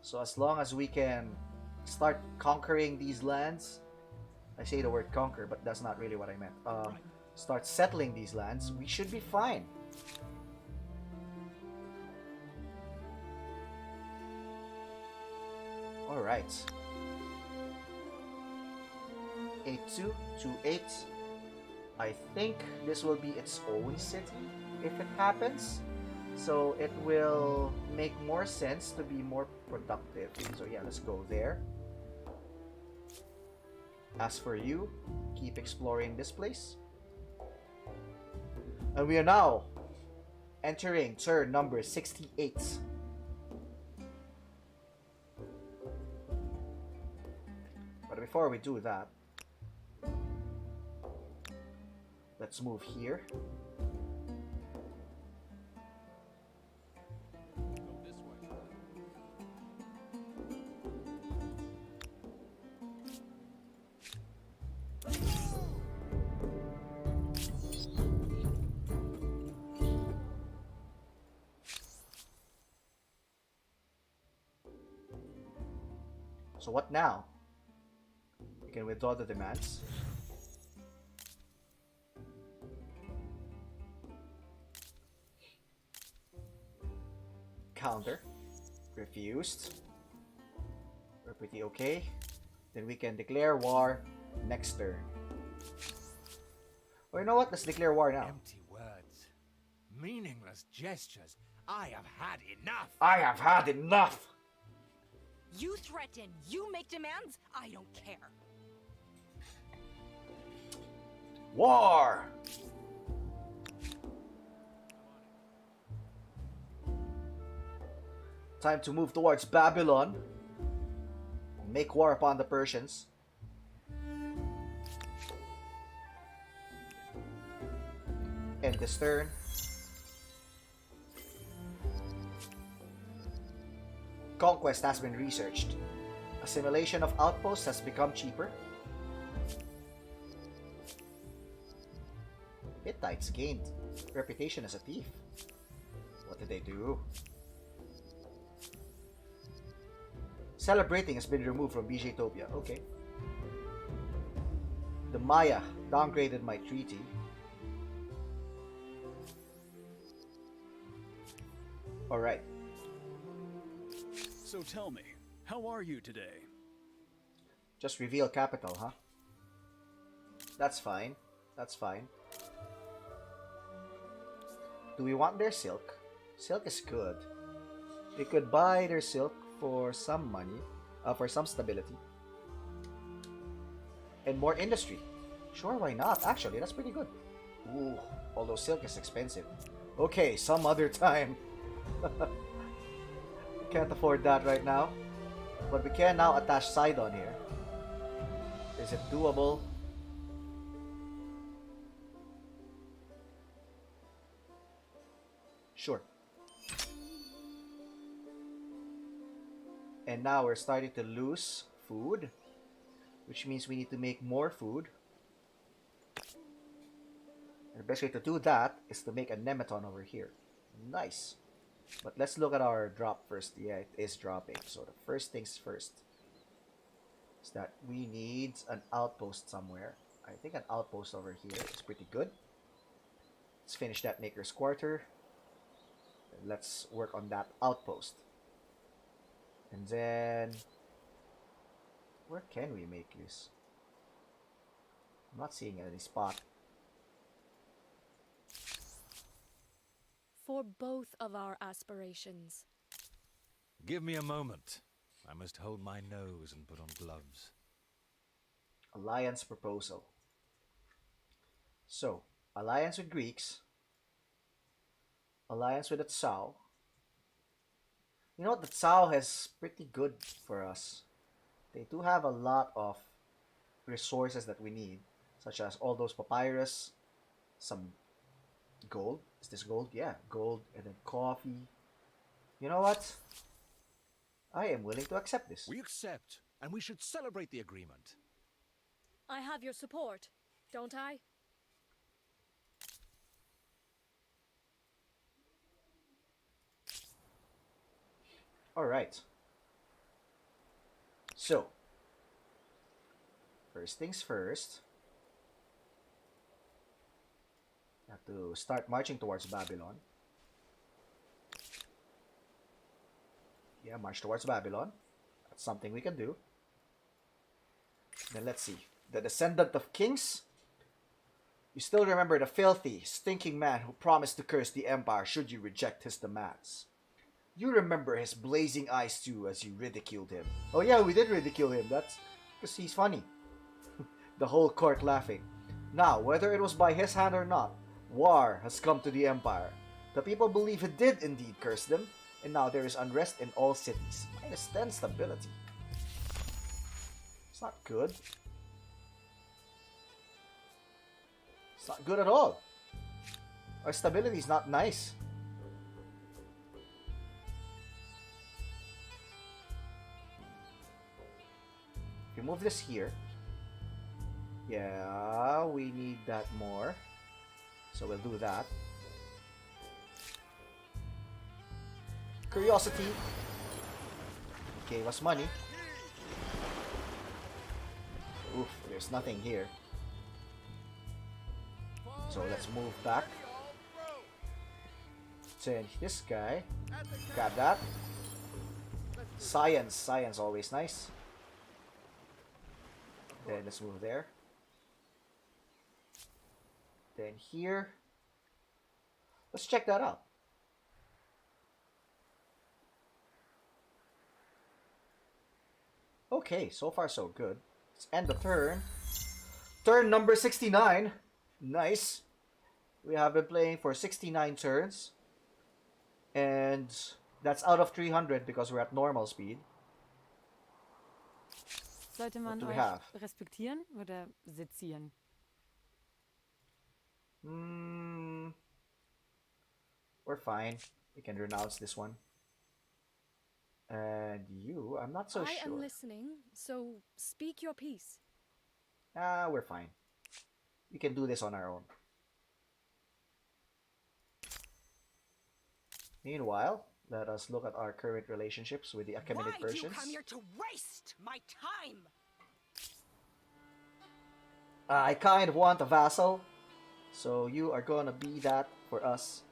Speaker 1: So as long as we can start conquering these lands, I say the word conquer, but that's not really what I meant. Start settling these lands, we should be fine. Alright. 8228. I think this will be its own city if it happens. So it will make more sense to be more productive. So yeah, let's go there. As for you, keep exploring this place. And we are now entering turn number 68. But before we do that, let's move here. So what now? We can withdraw the demands. Counter. Refused. We're pretty okay. Then we can declare war next turn. Or you know what? Let's declare war now.
Speaker 8: Empty words. Meaningless gestures. I have had enough.
Speaker 1: I have had enough!
Speaker 5: You threaten, you make demands, I don't care.
Speaker 1: War! Time to move towards Babylon. Make war upon the Persians. End this turn. Conquest has been researched. Assimilation of outposts has become cheaper. Hittites gained reputation as a thief. What did they do? Celebrating has been removed from BJtopia. Okay. The Maya downgraded my treaty. Alright.
Speaker 3: So tell me, how are you today?
Speaker 1: Just reveal capital, huh? That's fine. That's fine. Do we want their silk? Silk is good. We could buy their silk for some money, for some stability. And more industry. Sure, why not? Actually, that's pretty good. Ooh, although silk is expensive. Okay, some other time. Can't afford that right now. But we can now attach Sidon here. Is it doable? Sure. And now we're starting to lose food, which means we need to make more food. And the best way to do that is to make a Nemeton over here. Nice. But let's look at our drop first. Yeah, it is dropping. So the first things first is that we need an outpost somewhere. I think an outpost over here is pretty good. Let's finish that Maker's Quarter. Let's work on that outpost. And then, where can we make this? I'm not seeing any spot.
Speaker 7: for both of our aspirations.
Speaker 8: Give me a moment. I must hold my nose and put on gloves.
Speaker 1: Alliance proposal. So, alliance with Greeks, alliance with the Tsao. You know what? The Tsao has pretty good for us. They do have a lot of resources that we need, such as all those papyrus, some gold. Is this gold? Yeah, gold, and then coffee. You know what? I am willing to accept this.
Speaker 8: We accept, and we should celebrate the agreement.
Speaker 7: I have your support, don't I?
Speaker 1: Alright. So, first things first. Have to start marching towards Babylon. Yeah, march towards Babylon. That's something we can do. Then let's see. The descendant of kings. You still remember the filthy, stinking man who promised to curse the empire should you reject his demands. You remember his blazing eyes too as you ridiculed him. Oh yeah, we did ridicule him. That's because he's funny. The whole court laughing. Now, whether it was by his hand or not, war has come to the empire. The people believe he did indeed curse them, and now there is unrest in all cities. -10 stability. It's not good. It's not good at all. Our stability is not nice. If you move this here, yeah, we need that more. So we'll do that. Curiosity gave us money. Oof, there's nothing here. So let's move back. Send this guy. Grab that. Science. Science always nice. Then let's move there. Then here. Let's check that out. Okay, so far so good. Let's end the turn. Turn number 69. Nice. We have been playing for 69 turns. And that's out of 300 because we're at normal speed.
Speaker 2: Sollte man
Speaker 1: do we
Speaker 2: euch
Speaker 1: have?
Speaker 2: respektieren oder sezieren?
Speaker 1: We're fine. We can renounce this one. And you, I'm not so
Speaker 7: I
Speaker 1: sure.
Speaker 7: am listening, so speak your piece.
Speaker 1: We're fine. We can do this on our own. Meanwhile, let us look at our current relationships with the Achaemenid
Speaker 5: Why do you
Speaker 1: Persians.
Speaker 5: come here to waste my time?
Speaker 1: I kind of want a vassal, so you are gonna be that for us.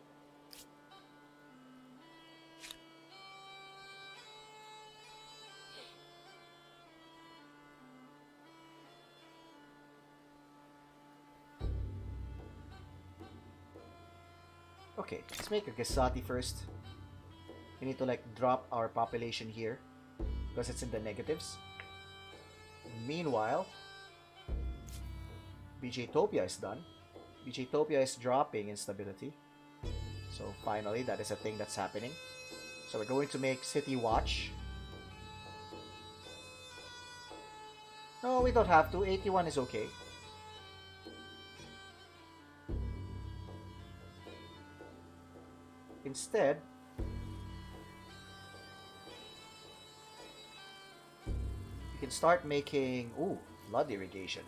Speaker 1: Okay, let's make a Gesati first. We need to like drop our population here because it's in the negatives. Meanwhile, BJtopia is done. BJtopia is dropping in stability. So finally, that is a thing that's happening. So we're going to make City Watch. No, we don't have to. 81 is okay. Instead, we can start making flood irrigation.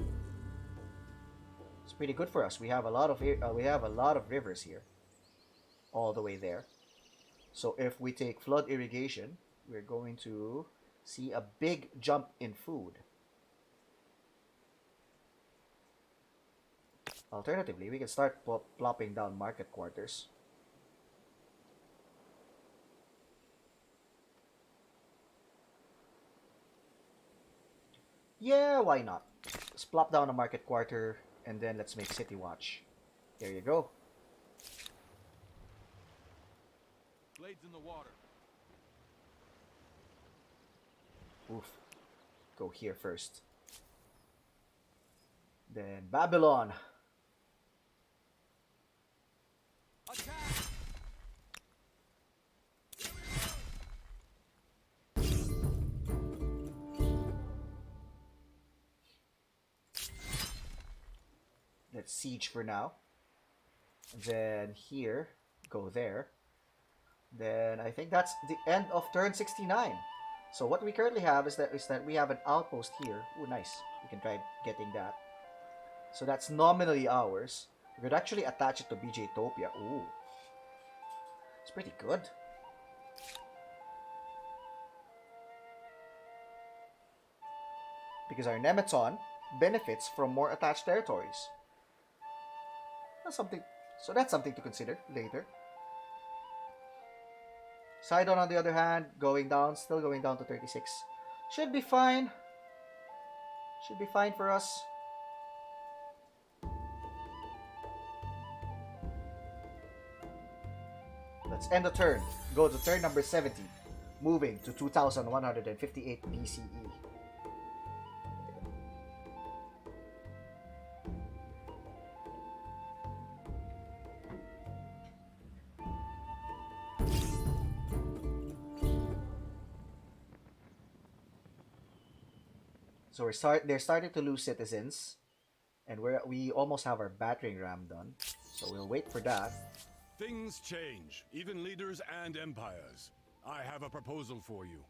Speaker 1: It's pretty good for us. We have a lot of rivers here, all the way there. So if we take flood irrigation, we're going to see a big jump in food. Alternatively, we can start plopping down market quarters. Yeah, why not? Let's plop down a market quarter and then let's make City Watch. There you go.
Speaker 6: Blades in the water.
Speaker 1: Oof. Go here first. Then Babylon.
Speaker 6: Attack!
Speaker 1: Let's siege for now. Then here, go there. Then I think that's the end of turn 69. So what we currently have is that we have an outpost here. Oh, nice. We can try getting that. So that's nominally ours. We could actually attach it to BJtopia. Ooh. It's pretty good. Because our Nemeton benefits from more attached territories. That's something. So that's something to consider later. Sidon, on the other hand, going down, still going down to 36. Should be fine. Should be fine for us. Let's end the turn. Go to turn number 70. Moving to 2158 BCE. So they're starting to lose citizens, and we almost have our battering ram done. So we'll wait for that.
Speaker 6: Things change, even leaders and empires. I have a proposal for you.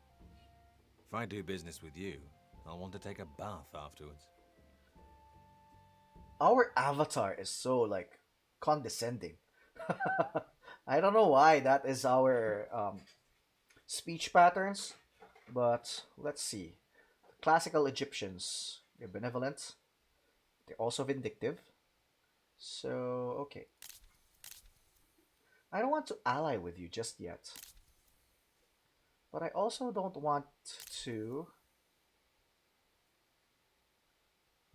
Speaker 9: If I do business with you, I'll want to take a bath afterwards.
Speaker 1: Our avatar is so like condescending. I don't know why that is our speech patterns, but let's see. The classical Egyptians, they're benevolent. They're also vindictive. So, okay. I don't want to ally with you just yet. But I also don't want to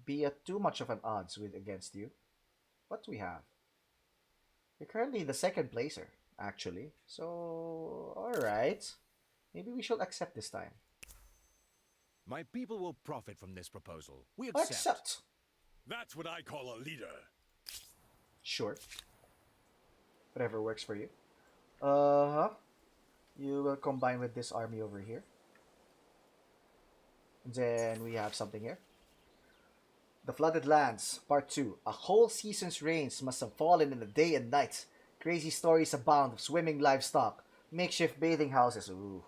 Speaker 1: be at too much of an odds with against you. What do we have? You're currently the second placer, actually. So, alright. Maybe we should accept this time.
Speaker 8: My people will profit from this proposal. We accept.
Speaker 1: Accept!
Speaker 6: That's what I call a leader.
Speaker 1: Sure. Whatever works for you. Uh-huh. You will combine with this army over here. Then we have something here. The Flooded Lands, Part 2. A whole season's rains must have fallen in a day and night. Crazy stories abound of swimming livestock, makeshift bathing houses, ooh,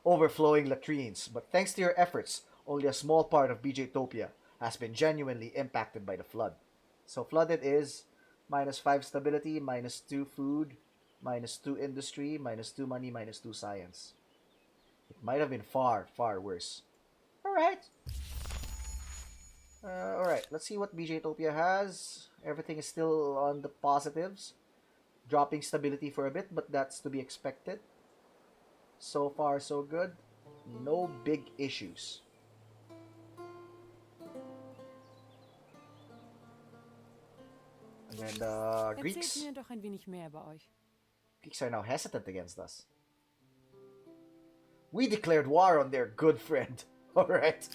Speaker 1: overflowing latrines. But thanks to your efforts, only a small part of BJtopia has been genuinely impacted by the flood. So flooded is -5 stability, -2 food, -2 industry, -2 money, -2 science. It might have been far, far worse. Alright. Alright, let's see what BJtopia has. Everything is still on the positives. Dropping stability for a bit, but that's to be expected. So far, so good. No big issues. And then the
Speaker 2: Erzählt
Speaker 1: Greeks.
Speaker 2: mir doch ein wenig mehr über euch.
Speaker 1: Greeks are now hesitant against us. We declared war on their good friend. Alright.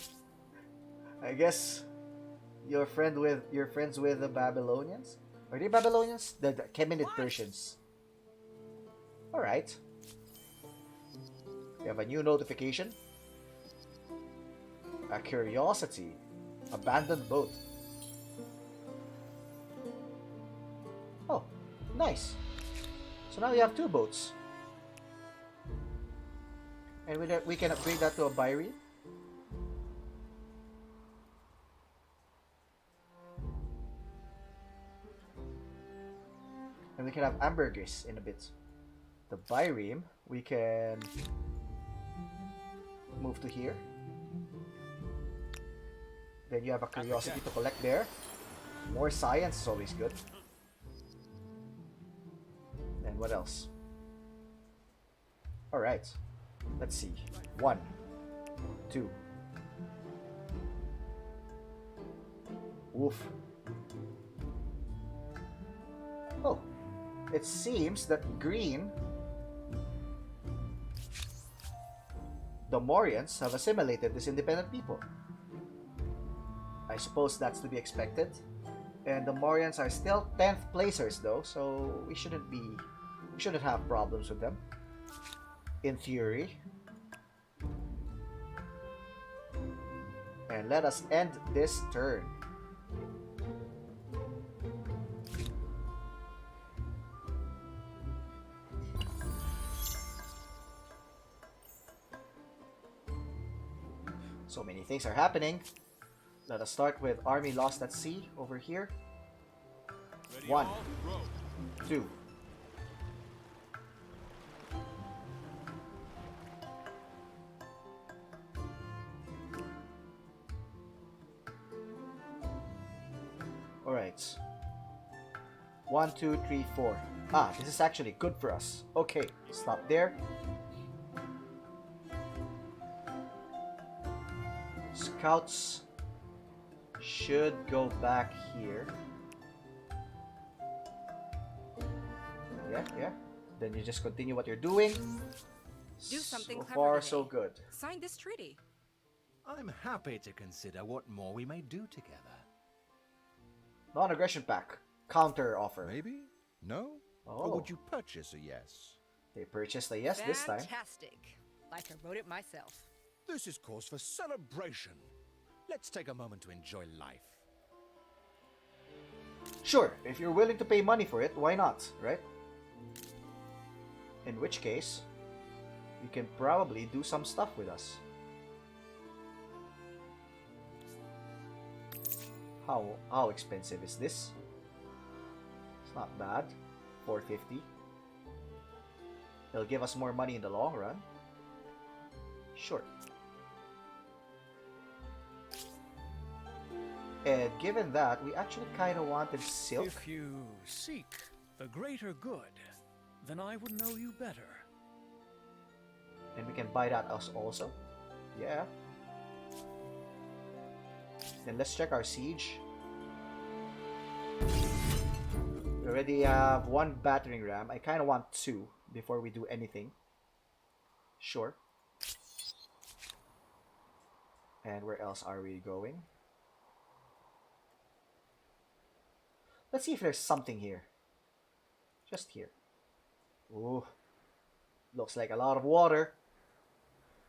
Speaker 1: I guess you're friends with the Babylonians? Are they Babylonians? The Achaemenid Persians. Alright. We have a new notification. A curiosity. Abandoned boat. Oh, nice. So now we have 2 boats. And we can upgrade that to a Byrie. And we can have ambergris in a bit. The Byreem, we can move to here. Then you have a curiosity to collect there. More science is always good. And what else? Alright. Let's see. 1, 2. Woof. Oh. It seems that green the Morians have assimilated these independent people. I suppose that's to be expected. And the Morians are still 10th placers though, so we shouldn't have problems with them. In theory. And let us end this turn. So many things are happening. Let us start with Army Lost at Sea over here.
Speaker 6: Ready
Speaker 1: 1,
Speaker 6: all, row.
Speaker 1: 2. Alright. 1, 2, 3, 4. Ah, this is actually good for us. Okay, stop there. Scouts should go back here. Yeah. Then you just continue what you're doing.
Speaker 5: Do something
Speaker 1: so
Speaker 5: clever
Speaker 1: far,
Speaker 5: today.
Speaker 1: so good.
Speaker 5: Sign this treaty.
Speaker 9: I'm happy to consider what more we may do together.
Speaker 1: Non-aggression pack. Counter offer.
Speaker 8: Maybe? No?
Speaker 1: Oh.
Speaker 8: Or would you purchase a yes?
Speaker 1: They purchased a yes this time.
Speaker 5: Fantastic. Like I wrote it myself.
Speaker 8: This is cause for celebration. Let's take a moment to enjoy life.
Speaker 1: Sure, if you're willing to pay money for it, why not, right? In which case, you can probably do some stuff with us. How expensive is this? It's not bad. 450. It'll give us more money in the long run. Sure. And given that, we actually kind of wanted silk.
Speaker 3: If you seek the greater good, then I would know you better.
Speaker 1: And we can buy that us also. Yeah. Then let's check our siege. We already have 1 battering ram. I kind of want 2 before we do anything. Sure. And where else are we going? Let's see if there's something here. Just here. Ooh. Looks like a lot of water.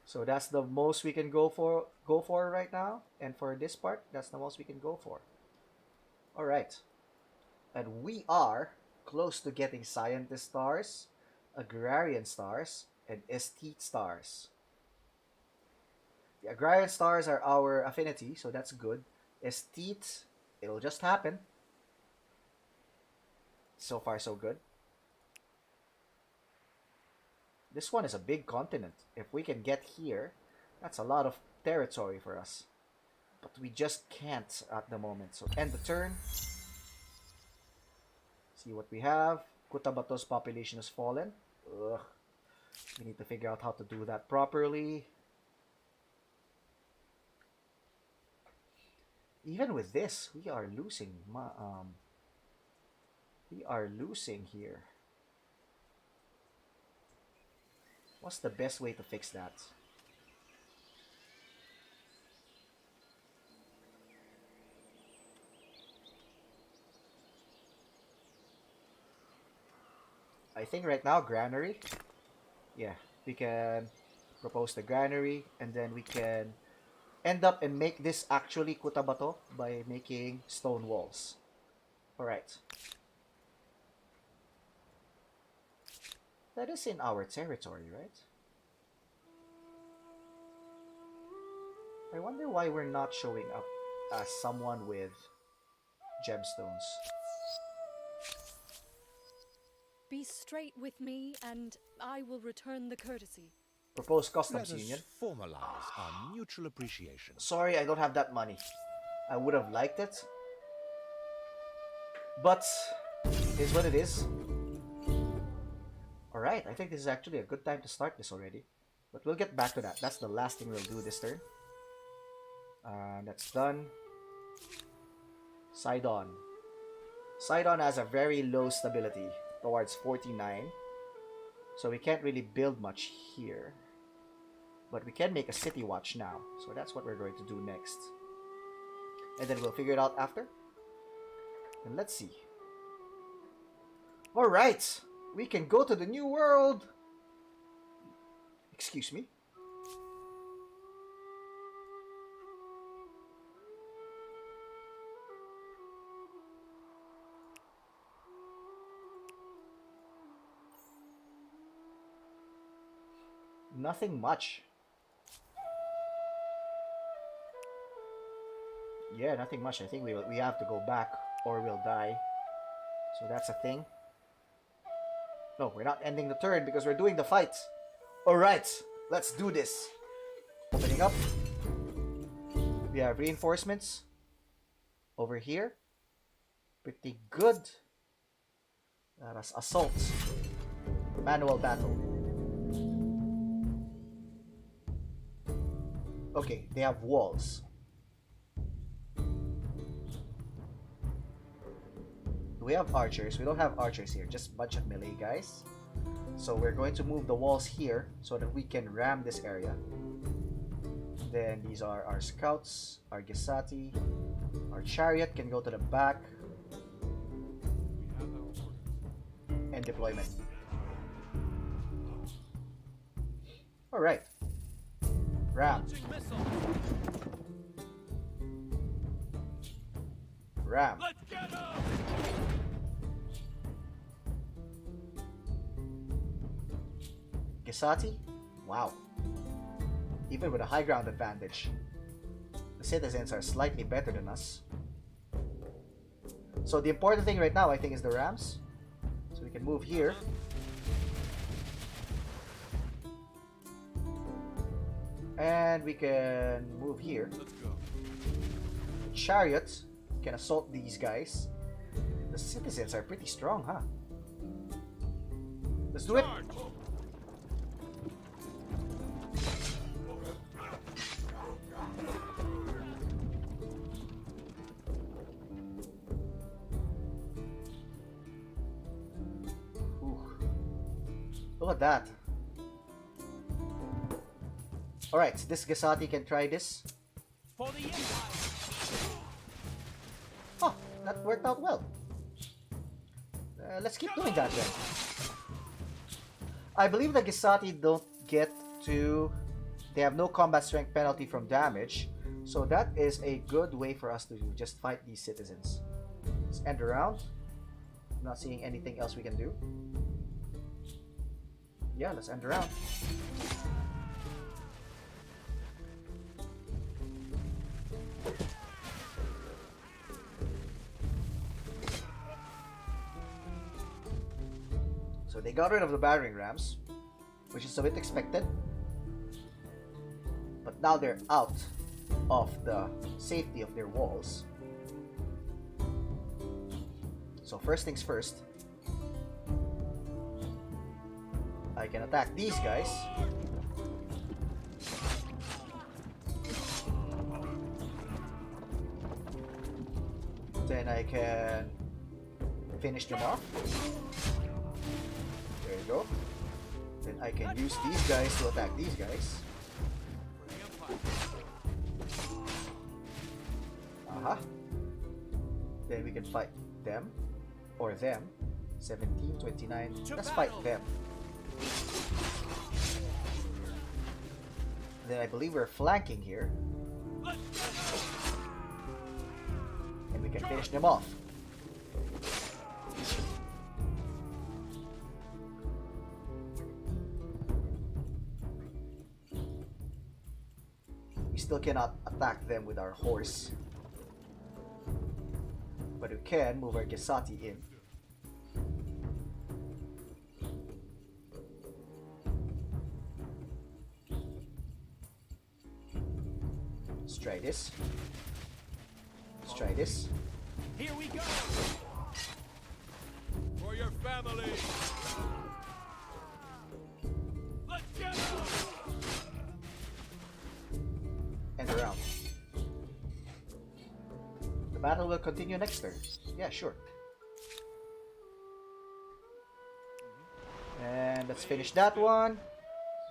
Speaker 1: So that's the most we can go for right now. And for this part, that's the most we can go for. Alright. And we are close to getting Scientist stars, Agrarian stars, and Esthete stars. The Agrarian stars are our affinity, so that's good. Esthete, it'll just happen. So far, so good. This one is a big continent. If we can get here, that's a lot of territory for us. But we just can't at the moment. So end the turn. See what we have. Kutta Bato's population has fallen. Ugh. We need to figure out how to do that properly. Even with this, we are losing. We are losing here. What's the best way to fix that? I think right now, granary. Yeah, we can propose the granary, and then we can end up and make this actually Kutta Bato by making stone walls. Alright. That is in our territory, right? I wonder why we're not showing up as someone with gemstones.
Speaker 7: Be straight with me, and I will return the courtesy.
Speaker 1: Propose
Speaker 8: Let
Speaker 1: customs
Speaker 8: us
Speaker 1: union.
Speaker 8: formalize our mutual appreciation.
Speaker 1: Sorry, I don't have that money. I would have liked it. But, it's what it is. Alright, I think this is actually a good time to start this already. But we'll get back to that. That's the last thing we'll do this turn. That's done. Sidon. Sidon has a very low stability, towards 49. So we can't really build much here. But we can make a city watch now. So that's what we're going to do next. And then we'll figure it out after. And let's see. Alright! We can go to the new world! Excuse me. Nothing much. Yeah, nothing much. I think we have to go back or we'll die. So that's a thing. No, we're not ending the turn because we're doing the fight. Alright, let's do this. Opening up. We have reinforcements. Over here. Pretty good. Let us assault. Manual battle. Okay, they have walls. We have archers. We don't have archers here. Just a bunch of melee guys. So we're going to move the walls here so that we can ram this area. Then these are our scouts, our Gesati. Our chariot can go to the back. And deployment. Alright. Ram. Ram.
Speaker 6: Let's get him!
Speaker 1: Gesati? Wow. Even with a high ground advantage, the citizens are slightly better than us. So the important thing right now, I think, is the rams. So we can move here. And we can move here.
Speaker 6: Let's go.
Speaker 1: Chariot can assault these guys. The citizens are pretty strong, huh? Let's do it.
Speaker 6: Charge!
Speaker 1: Ooh. Look at that. Alright, this Gesati can try this.
Speaker 3: For the Empire!
Speaker 1: Oh, that worked out well. Let's keep doing that then. I believe the Gesati don't get to... They have no combat strength penalty from damage. So that is a good way for us to just fight these citizens. Let's end the round. I'm not seeing anything else we can do. Yeah, let's end the round. So they got rid of the battering rams, which is a bit expected. But now they're out of the safety of their walls. So first things first, I can attack these guys. Then I can finish them off. There you go. Then I can use these guys to attack these guys. Aha. Then we can fight them. Or them. 17, 29. Let's fight them. Then I believe we're flanking here. And we can finish them off. We still cannot attack them with our horse. But we can move our Gesati in. Let's try this. Let's try this.
Speaker 3: Here we go!
Speaker 6: For your family! Let's get him!
Speaker 1: End the round. The battle will continue next turn. Yeah, sure. And let's finish that one.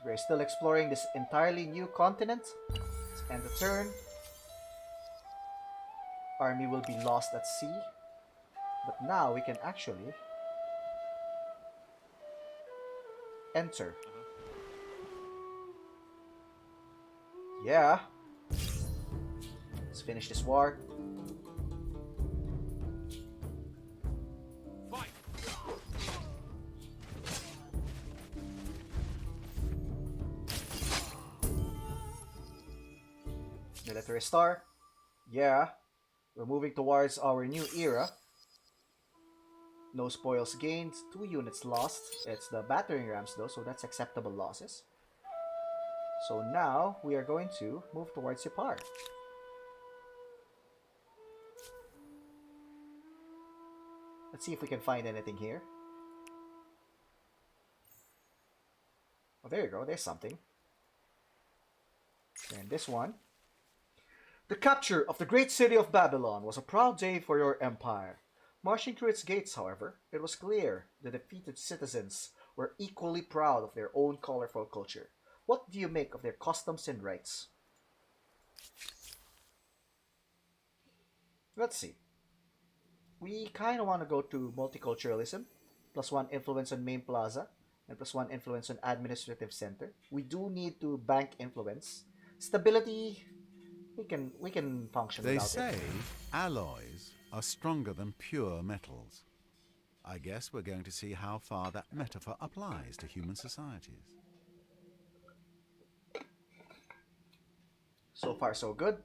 Speaker 1: We're still exploring this entirely new continent. Let's end the turn. Army will be lost at sea. But now we can actually enter. Yeah. Let's finish this war.
Speaker 6: Fight!
Speaker 1: Military star. Yeah. We're moving towards our new era. No spoils gained, 2 units lost. It's the battering rams though, so that's acceptable losses. So now we are going to move towards Yapar. Let's see if we can find anything here. Oh, there you go. There's something. And this one. The capture of the great city of Babylon was a proud day for your empire. Marching through its gates, however, it was clear the defeated citizens were equally proud of their own colorful culture. What do you make of their customs and rites? Let's see. We kind of want to go to multiculturalism, +1 influence on main plaza, and +1 influence on administrative center. We do need to bank influence. Stability, we can function
Speaker 4: They
Speaker 1: without
Speaker 4: say
Speaker 1: it.
Speaker 4: alloys are stronger than pure metals. I guess we're going to see how far that metaphor applies to human societies.
Speaker 1: So far, so good.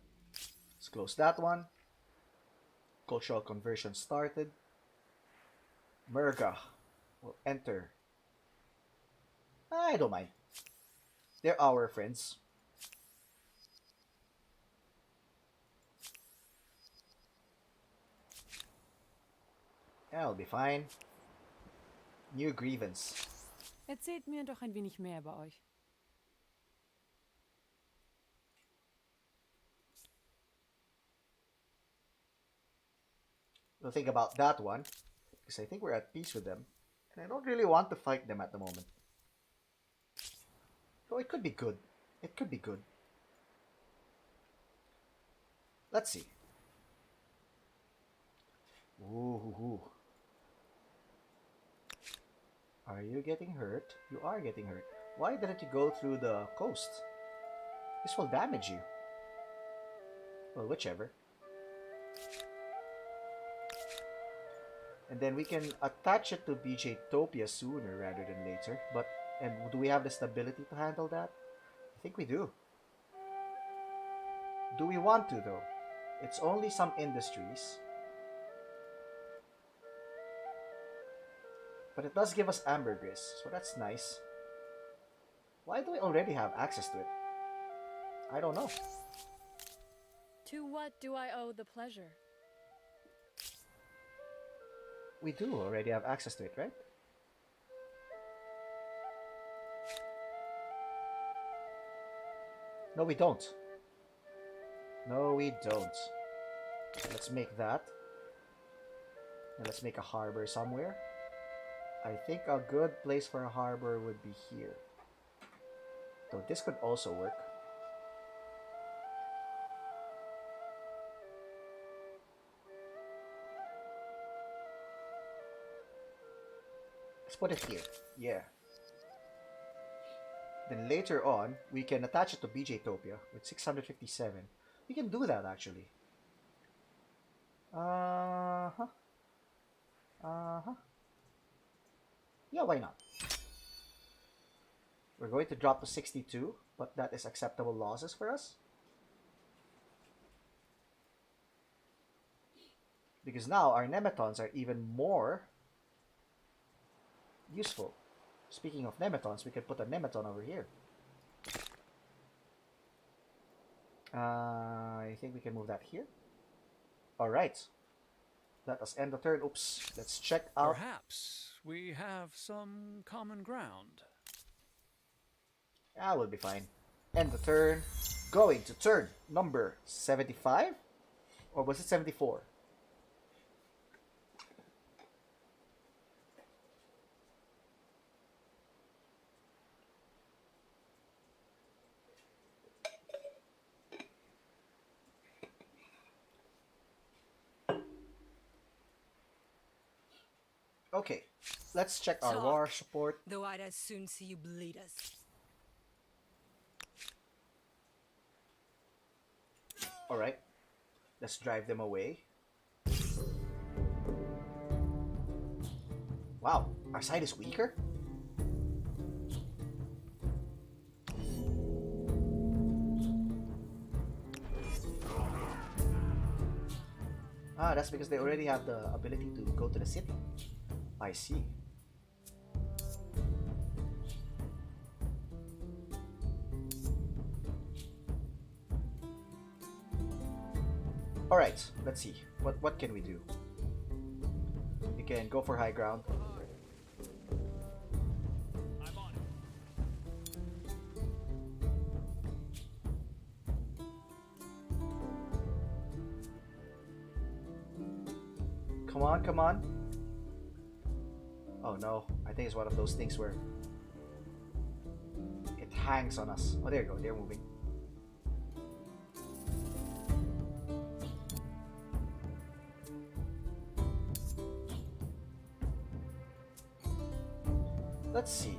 Speaker 1: Let's close that one. Cultural conversion started. Murga will enter. I don't mind. They're our friends. I'll be fine. New grievance.
Speaker 2: Erzählt mir doch ein wenig mehr über euch.
Speaker 1: We'll think about that one, because I think we're at peace with them, and I don't really want to fight them at the moment. So it could be good. It could be good. Let's see. Ooh. Are you getting hurt? You are getting hurt. Why didn't you go through the coast? This will damage you. Well, whichever. And then we can attach it to BJ Topia sooner rather than later. And do we have the stability to handle that? I think we do. Do we want to though? It's only some industries. But it does give us ambergris, so that's nice. Why do we already have access to it? I don't know.
Speaker 7: To what do I owe the pleasure?
Speaker 1: We do already have access to it, right? No, we don't. No, we don't. Let's make that. And let's make a harbor somewhere. I think a good place for a harbor would be here. Though this could also work. Let's put it here. Yeah. Then later on, we can attach it to BJ Topia with 657. We can do that actually. Uh-huh. Uh-huh. Yeah, why not? We're going to drop to 62, but that is acceptable losses for us. Because now our nemetons are even more useful. Speaking of nemetons, we can put a nemeton over here. I think we can move that here. Alright. Let us end the turn. Oops. Let's check out.
Speaker 3: Perhaps we have some common ground.
Speaker 1: Ah, we'll be fine. End the turn. Going to turn number 75? Or was it 74? Okay, let's check our
Speaker 5: Talk,
Speaker 1: war support.
Speaker 5: though I'd as soon see you bleed us.
Speaker 1: Alright, let's drive them away. Wow, our side is weaker? Ah, that's because they already have the ability to go to the city. I see. Alright, let's see. What can we do? We can go for high ground. Come on, come on. Oh no, I think it's one of those things where it hangs on us. Oh, there you go, they're moving. Let's see.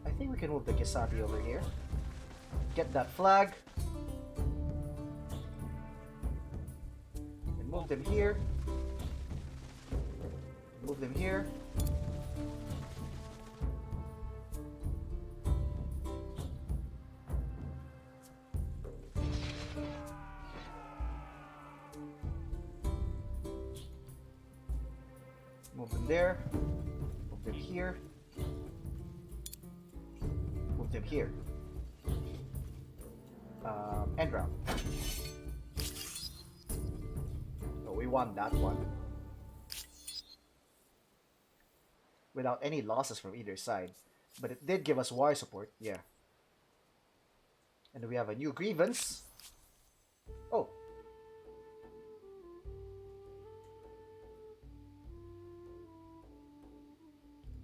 Speaker 1: I think we can move the Kisati over here. Get that flag. And move them here. Move them here. Move them there. Move them here. Move them here. End round. Oh, we won that one. Without any losses from either side. But it did give us war support, yeah. And we have a new grievance. Oh.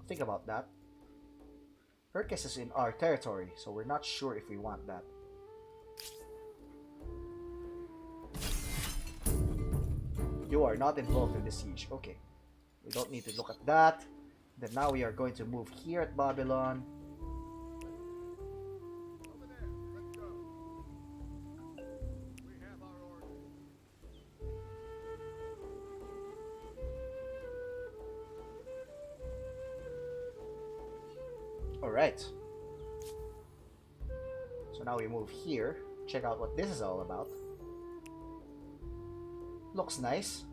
Speaker 1: Think about that. Hercus is in our territory, so we're not sure if we want that. You are not involved in the siege. Okay. We don't need to look at that. Then now we are going to move here at Babylon.
Speaker 6: Over there, let's go. We have our orders.
Speaker 1: Alright. So now we move here. Check out what this is all about. Looks nice.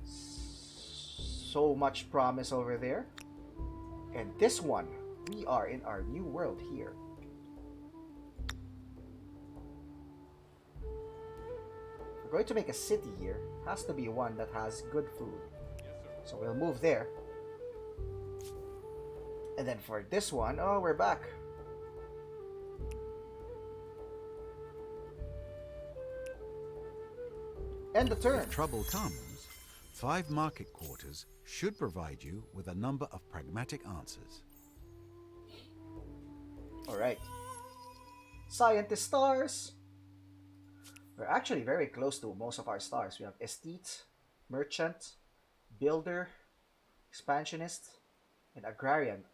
Speaker 1: So much promise over there. And this one, we are in our new world here. We're going to make a city here. Has to be one that has good food. So we'll move there. And then for this one, oh, we're back. End the turn.
Speaker 4: If trouble comes, 5 market quarters should provide you with a number of pragmatic answers.
Speaker 1: Alright. Scientist stars. We're actually very close to most of our stars. We have Esthete, Merchant, Builder, Expansionist, and Agrarian.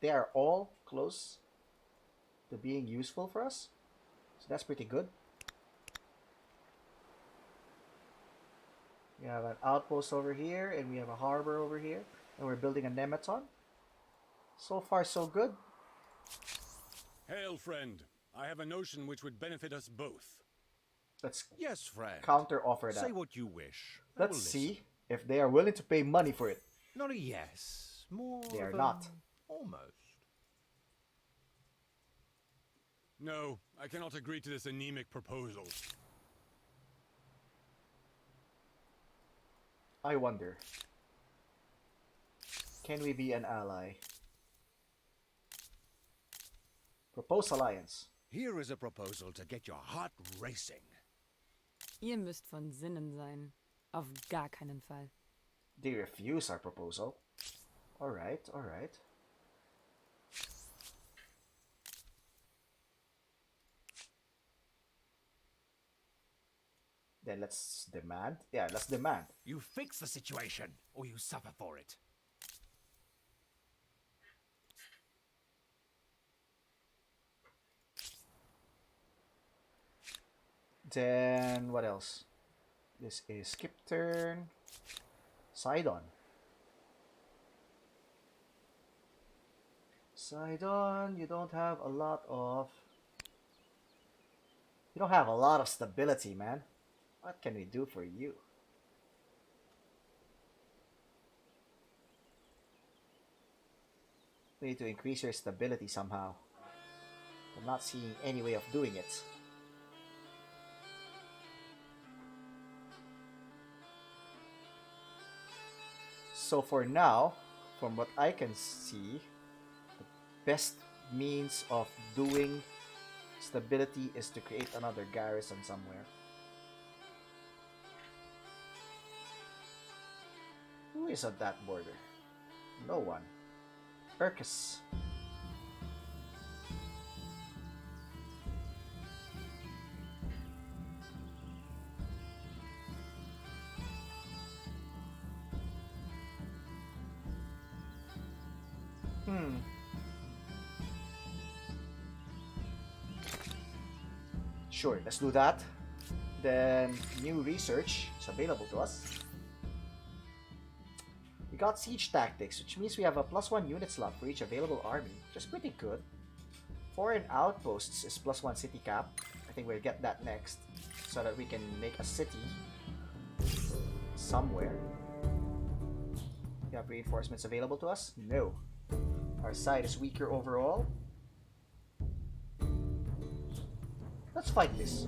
Speaker 1: They are all close to being useful for us. So that's pretty good. We have an outpost over here, and we have a harbor over here, and we're building a Nematon. So far, so good.
Speaker 6: Hail, friend. I have a notion which would benefit us both.
Speaker 1: Let's
Speaker 8: Yes, friend.
Speaker 1: counter offer that.
Speaker 8: Say what you wish. I
Speaker 1: Let's
Speaker 8: will
Speaker 1: see
Speaker 8: listen.
Speaker 1: if they are willing to pay money for it.
Speaker 8: Not a yes. More
Speaker 1: They are
Speaker 8: of
Speaker 1: not.
Speaker 8: Almost.
Speaker 6: No, I cannot agree to this anemic proposal.
Speaker 1: I wonder, can we be an ally? Propose alliance.
Speaker 8: Here is a proposal to get your heart racing.
Speaker 2: Ihr müsst von Sinnen sein. Auf gar keinen Fall.
Speaker 1: They refuse our proposal. Alright, alright. Then let's demand. Yeah, let's demand.
Speaker 3: You fix the situation, or you suffer for it.
Speaker 1: Then what else? This is skip turn. Sidon. Sidon, you don't have a lot of... You don't have a lot of stability, man. What can we do for you? We need to increase your stability somehow. I'm not seeing any way of doing it. So for now, from what I can see, the best means of doing stability is to create another garrison somewhere. Who is at that border? No one. Urcus. Sure, let's do that. Then new research is available to us. We got siege tactics, which means we have a +1 unit slot for each available army, which is pretty good. Foreign outposts is +1 city cap. I think we'll get that next, so that we can make a city somewhere. We have reinforcements available to us? No. Our side is weaker overall. Let's fight this.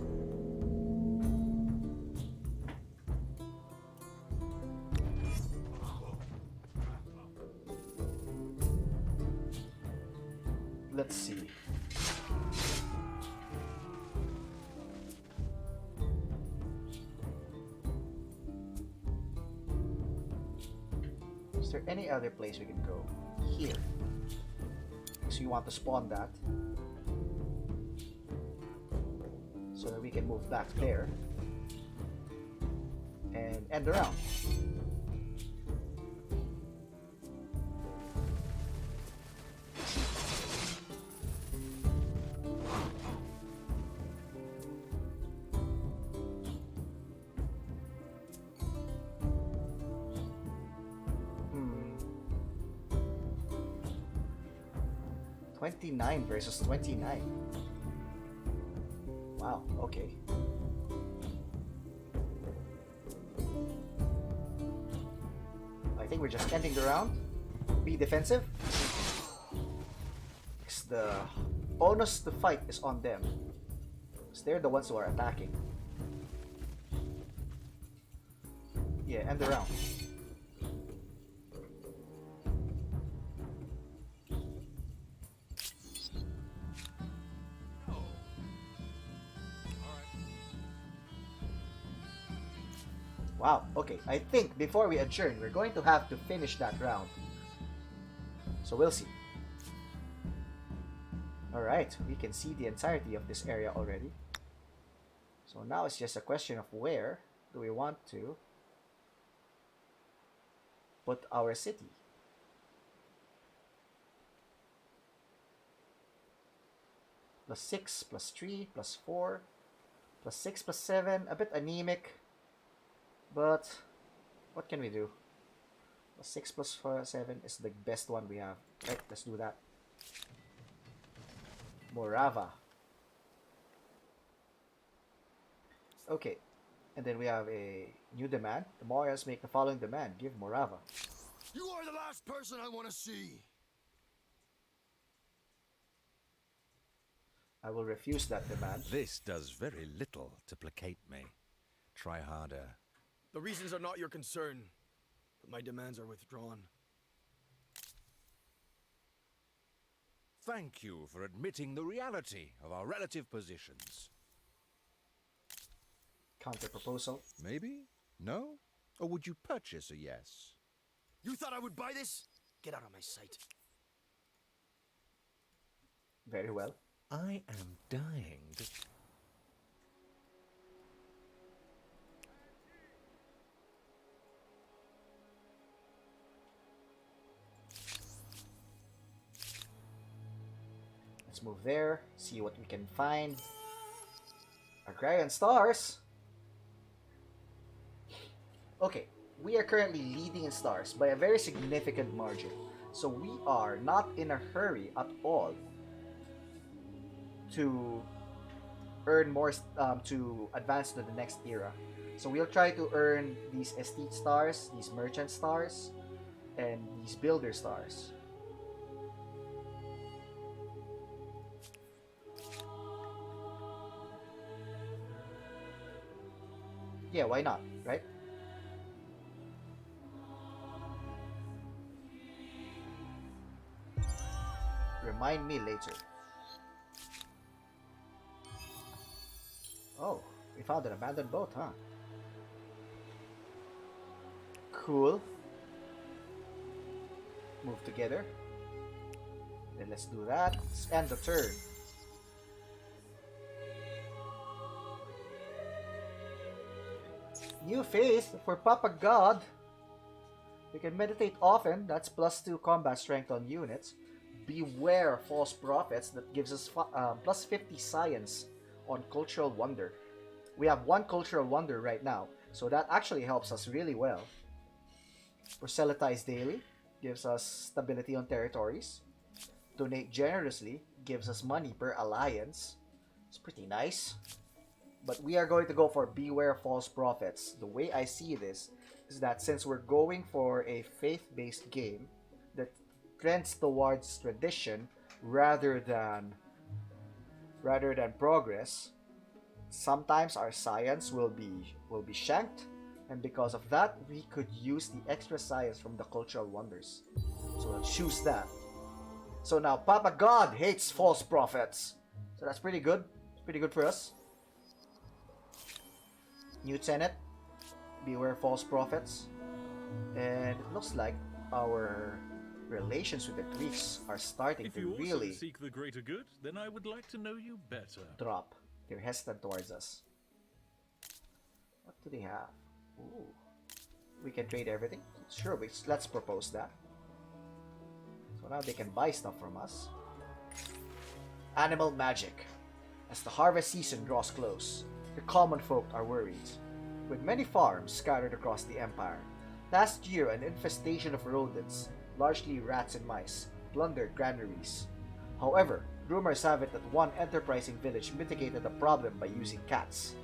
Speaker 1: Let's see. Is there any other place we can go? Here. So you want to spawn that, so that we can move back there and end the round. Hmm. 29 versus 29. Wow, okay. I think we're just ending the round. Be defensive. Because the onus to fight is on them. Because they're the ones who are attacking. Yeah, end the round. Wow, okay. I think before we adjourn, we're going to have to finish that round. So we'll see. Alright, we can see the entirety of this area already. So now it's just a question of where do we want to put our city. +6, +3, +4, +6, +7. A bit anemic. But what can we do? +6 +7 is the best one we have. Right, let's do that. Morava. Okay, and then we have a new demand. The Morians make the following demand. Give Morava.
Speaker 6: You are the last person I want to see.
Speaker 1: I will refuse that demand.
Speaker 8: This does very little to placate me. Try harder.
Speaker 10: The reasons are not your concern, but my demands are withdrawn.
Speaker 8: Thank you for admitting the reality of our relative positions.
Speaker 1: Counter proposal.
Speaker 8: Maybe? No? Or would you purchase a yes?
Speaker 10: You thought I would buy this? Get out of my sight.
Speaker 1: Very well.
Speaker 8: I am dying to...
Speaker 1: Let's move there, see what we can find. Agrarian stars. Okay, we are currently leading in stars by a very significant margin. So we are not in a hurry at all to earn more, to advance to the next era. So we'll try to earn these estate stars, these merchant stars, and these builder stars. Yeah, why not, right? Remind me later. Oh, we found an abandoned boat, huh? Cool. Move together. Then let's do that. Let's end the turn. New faith for Papa God. We can meditate often. That's +2 combat strength on units. Beware false prophets. That gives us +50 science on cultural wonder. We have 1 cultural wonder right now, so that actually helps us really well. Proselytize daily gives us stability on territories. Donate generously gives us money per alliance. It's pretty nice. But we are going to go for beware false prophets. The way I see this is that since we're going for a faith-based game that trends towards tradition rather than progress, sometimes our science will be shanked, and because of that, we could use the extra science from the cultural wonders. So we'll choose that. So now Papa God hates false prophets. So that's pretty good. It's pretty good for us. New Tenet, beware false prophets. And it looks like our relations with the Greeks are starting
Speaker 3: If
Speaker 1: to
Speaker 3: you also
Speaker 1: really
Speaker 3: seek the greater good, then I would like to know you better.
Speaker 1: drop. They're hesitant towards us. What do they have? Ooh. We can trade everything? Sure, let's propose that. So now they can buy stuff from us. Animal magic. As the harvest season draws close, the common folk are worried. With many farms scattered across the empire, last year an infestation of rodents, largely rats and mice, plundered granaries. However, rumors have it that one enterprising village mitigated the problem by using cats.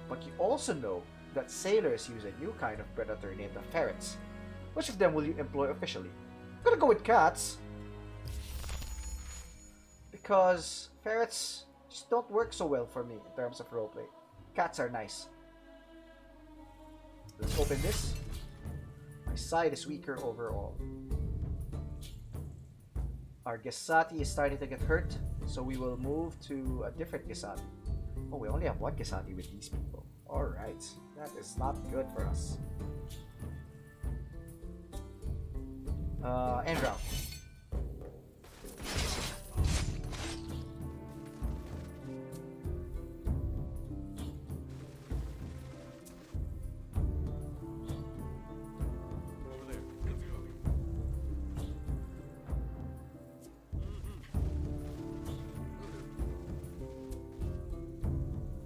Speaker 1: But you also know that sailors use a new kind of predator named the ferrets. Which of them will you employ officially? I'm gonna go with cats. Because ferrets just don't work so well for me in terms of roleplay. Cats are nice. Let's open this. My side is weaker overall. Our Gesati is starting to get hurt, so we will move to a different Gesati. Oh, we only have 1 Gesati with these people. Alright, that is not good for us. End round.
Speaker 6: Over there. Let's go.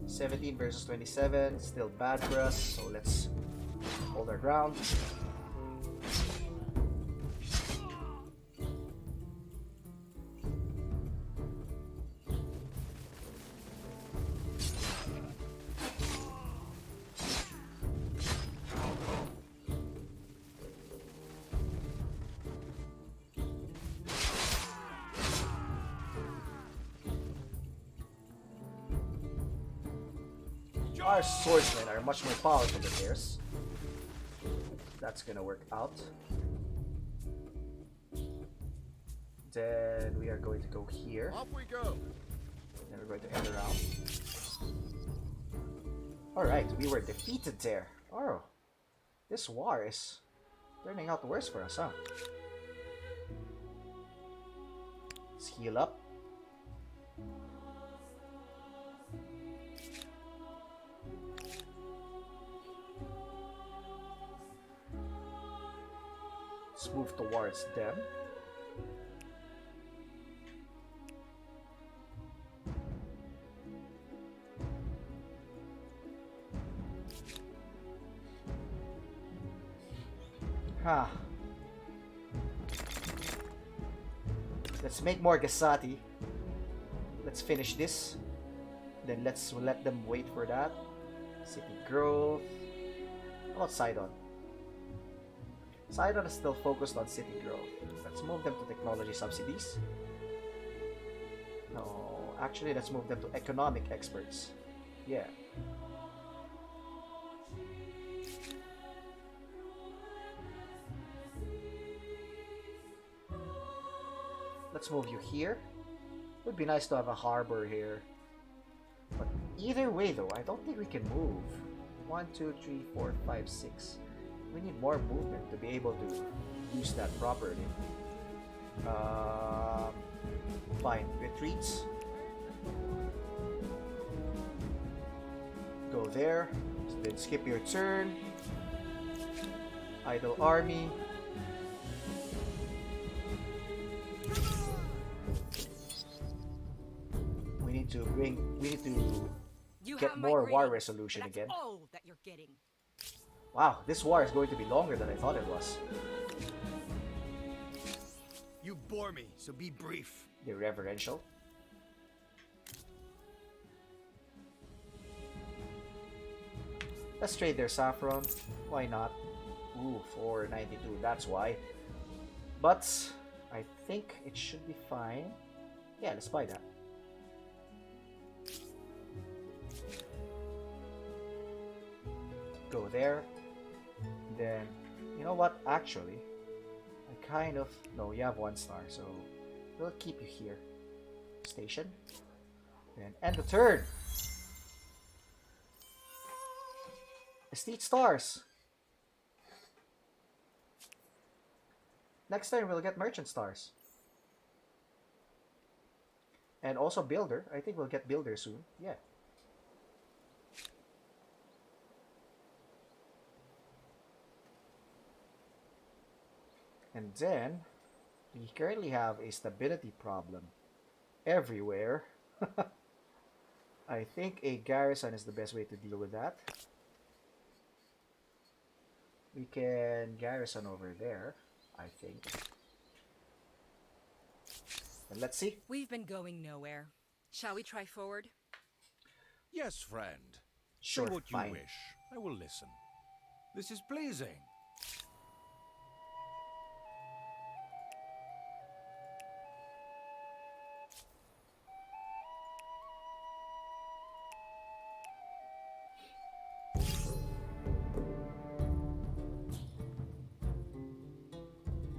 Speaker 1: 17 versus 27, still bad for us, so let's hold our ground. Our swordsmen are much more powerful than theirs. That's gonna work out. Then we are going to go here.
Speaker 10: Off we go.
Speaker 1: Then we're going to end the round. Alright, we were defeated there. Oh, this war is turning out worse for us, huh? Let's heal up. Let's move towards them. Huh. Let's make more Gasati. Let's finish this. Then let's let them wait for that. City growth. How about Sidon? Sidon is still focused on city growth. Let's move them to technology subsidies. No, actually let's move them to economic experts. Yeah. Let's move you here. Would be nice to have a harbor here. But either way though, I don't think we can move. 1, 2, 3, 4, 5, 6. We need more movement to be able to use that properly. Fine. Retreats. Go there. Then skip your turn. Idle army. We need to get more war resolution again.
Speaker 5: All that you're getting.
Speaker 1: Wow, this war is going to be longer than I thought it was.
Speaker 10: You bore me, so be brief.
Speaker 1: The reverential. Let's trade their saffron. Why not? Ooh, 492, that's why. But I think it should be fine. Yeah, let's buy that. Go there. Then, you know what? Actually, I kind of... No, you have 1 star, so we'll keep you here. Station. Then end the turn. Estate stars. Next turn we'll get merchant stars. And also builder. I think we'll get builder soon. Yeah. And then we currently have a stability problem everywhere. I think a garrison is the best way to deal with that. We can garrison over there, I think. And let's see.
Speaker 5: We've been going nowhere. Shall we try forward?
Speaker 8: Yes, friend.
Speaker 1: Sure,
Speaker 8: say what you
Speaker 1: fine.
Speaker 8: wish. I will listen. This is pleasing.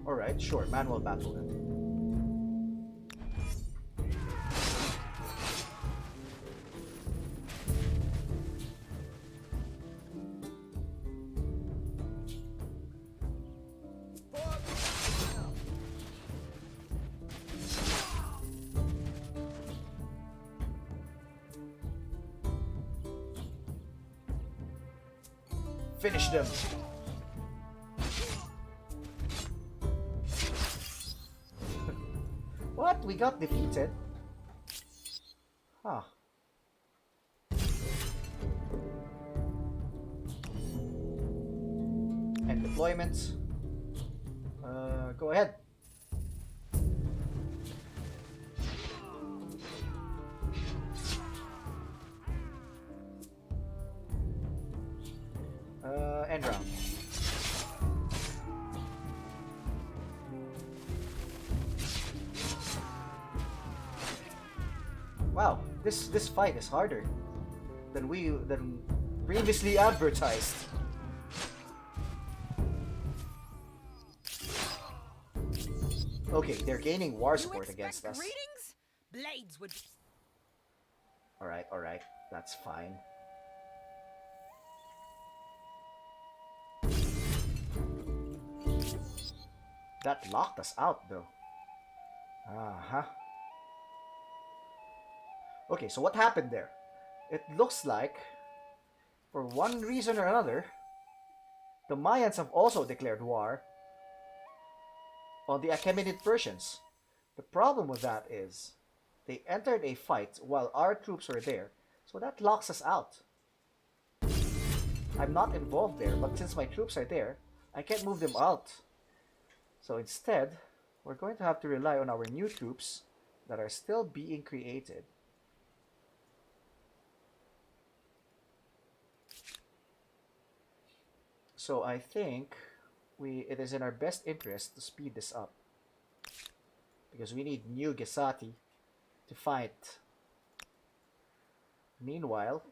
Speaker 1: Alright, sure. Manual battle then. Finish them. What? We got defeated? Huh. And deployments. Go ahead. End round. Wow, this fight is harder than previously advertised. Okay, they're gaining war support against us.
Speaker 5: Greetings? Blades would.
Speaker 1: Alright, that's fine. That locked us out though. Uh-huh. Okay, so what happened there? It looks like, for one reason or another, the Mayans have also declared war on the Achaemenid Persians. The problem with that is, they entered a fight while our troops were there, so that locks us out. I'm not involved there, but since my troops are there, I can't move them out. So instead, we're going to have to rely on our new troops that are still being created. So I think it is in our best interest to speed this up. Because we need new Gesati to fight. Meanwhile,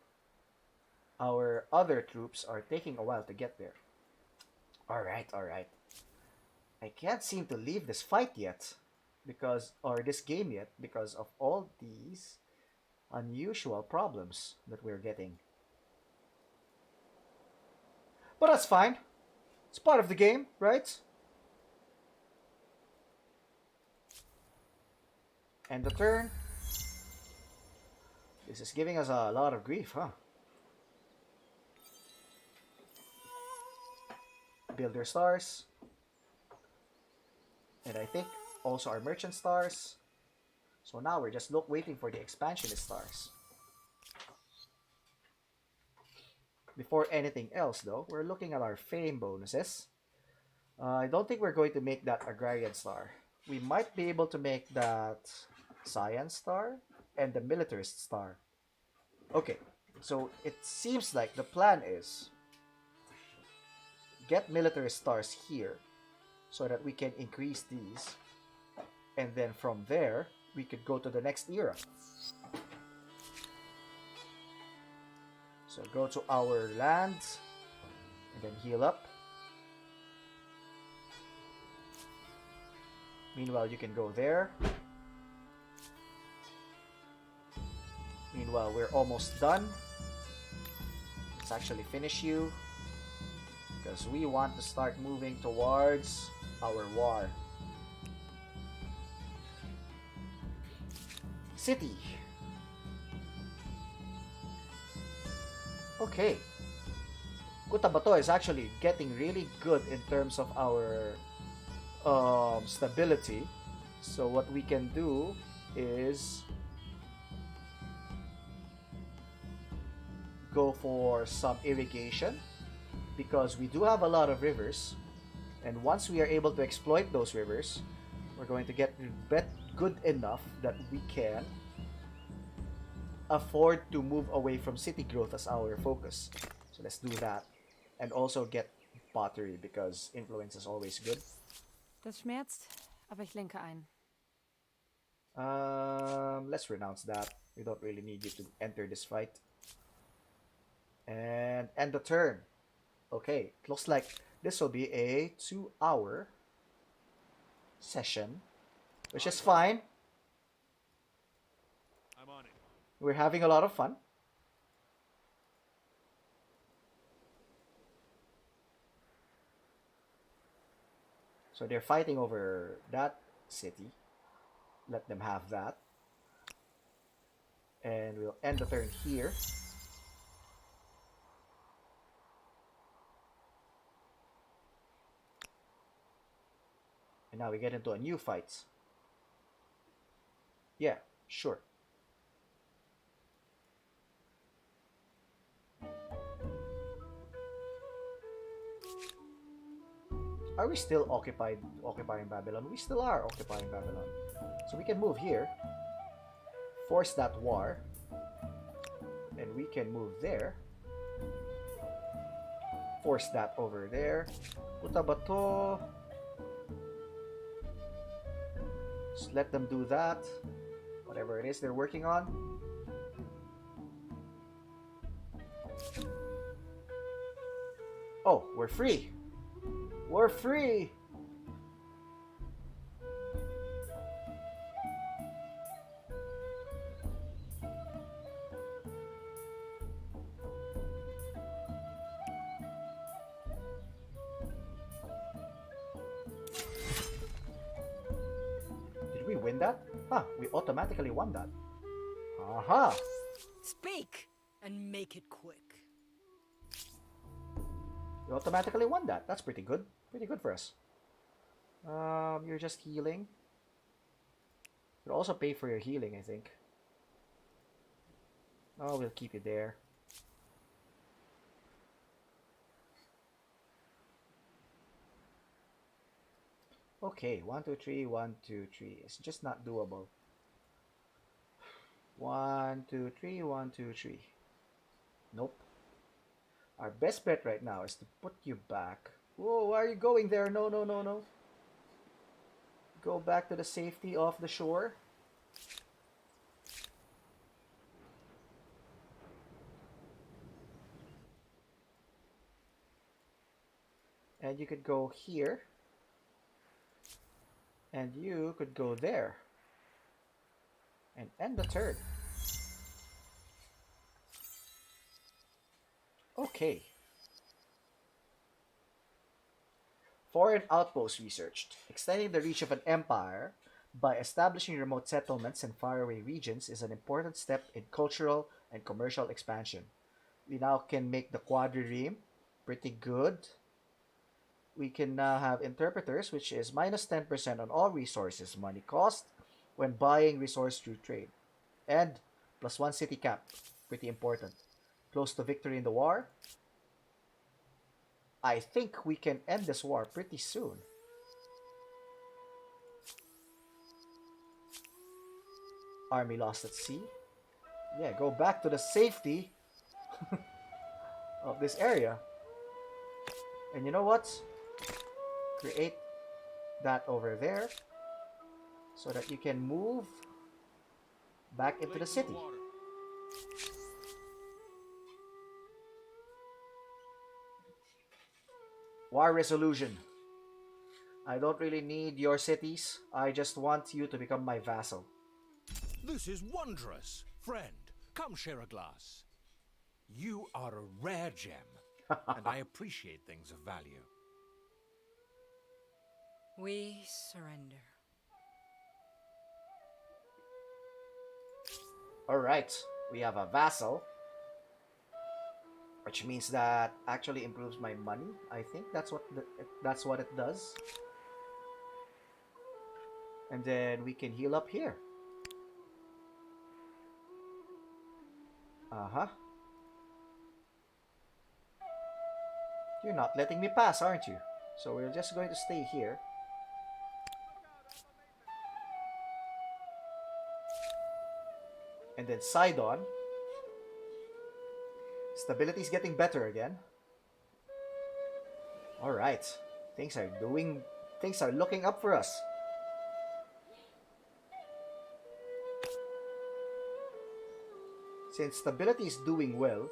Speaker 1: our other troops are taking a while to get there. Alright, alright. I can't seem to leave this fight yet. Or this game yet, because of all these unusual problems that we're getting. But that's fine. It's part of the game, right? End the turn. This is giving us a lot of grief, huh? Builder stars. And I think also our merchant stars. So now we're just waiting for the expansionist stars. Before anything else though, we're looking at our fame bonuses. I don't think we're going to make that agrarian star. We might be able to make that science star and the militarist star. Okay, so it seems like the plan is get militarist stars here so that we can increase these, and then from there we could go to the next era. So go to our lands and then heal up. Meanwhile, you can go there. Meanwhile, we're almost done. Let's actually finish you, because we want to start moving towards our war. City. Okay. Kutta Bato is actually getting really good in terms of our stability. So what we can do is go for some irrigation, because we do have a lot of rivers, and once we are able to exploit those rivers, we're going to get good enough that we can afford to move away from city growth as our focus. So let's do that, and also get pottery, because influence is always good.
Speaker 2: Das schmerzt, aber ich lenke ein.
Speaker 1: Let's renounce that. We don't really need you to enter this fight. And end the turn. Okay, it looks like this will be a 2-hour session, which is fine.
Speaker 6: I'm on it.
Speaker 1: We're having a lot of fun. So they're fighting over that city. Let them have that. And we'll end the turn here. And now we get into a new fight. Yeah, sure. Are we still occupying Babylon? We still are occupying Babylon. So we can move here, force that war, and we can move there, force that over there. Kutta Bato. Just let them do that. Whatever it is they're working on. Oh, we're free. We're free. Did we win that? Huh, we automatically won that. Aha!
Speaker 5: Speak and make it quick.
Speaker 1: We automatically won that. That's pretty good. Pretty good for us. You're just healing. You'll also pay for your healing, I think. Oh, we'll keep you there. Okay, 1, 2, 3, 1, 2, 3. It's just not doable. 1, 2, 3, 1, 2, 3. Nope. Our best bet right now is to put you back. Whoa, why are you going there? No, no, no, no. Go back to the safety of the shore. And you could go here. And you could go there. And end the turn. Okay. Foreign outposts researched. Extending the reach of an empire by establishing remote settlements in faraway regions is an important step in cultural and commercial expansion. We now can make the quadrireme pretty good. We can now have interpreters, which is minus 10% on all resources money cost when buying resource through trade. And plus 1 city cap, pretty important. Close to victory in the war. I think we can end this war pretty soon. Army lost at sea. Yeah, go back to the safety of this area. And you know what? Create that over there so that you can move back into the city. War resolution. I don't really need your cities. I just want you to become my vassal.
Speaker 8: This is wondrous. Friend, come share a glass. You are a rare gem, and I appreciate things of value.
Speaker 5: We surrender.
Speaker 1: Alright, we have a vassal. Which means that actually improves my money. I think that's what it does. And then we can heal up here. Uh-huh. You're not letting me pass, aren't you? So we're just going to stay here. And then Sidon. Stability is getting better again. Alright. Things are looking up for us. Since stability is doing well,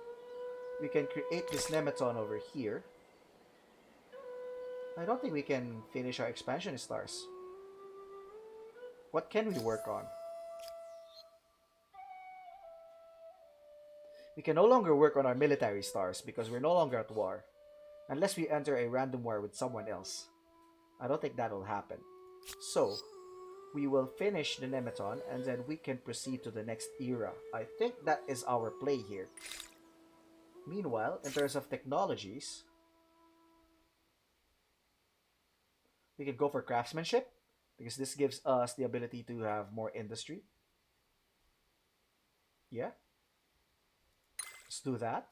Speaker 1: we can create this Nemeton over here. I don't think we can finish our expansion stars. What can we work on? We can no longer work on our military stars because we're no longer at war. Unless we enter a random war with someone else. I don't think that'll happen. So, we will finish the Nemeton and then we can proceed to the next era. I think that is our play here. Meanwhile, in terms of technologies, we can go for craftsmanship because this gives us the ability to have more industry. Yeah. Let's do that.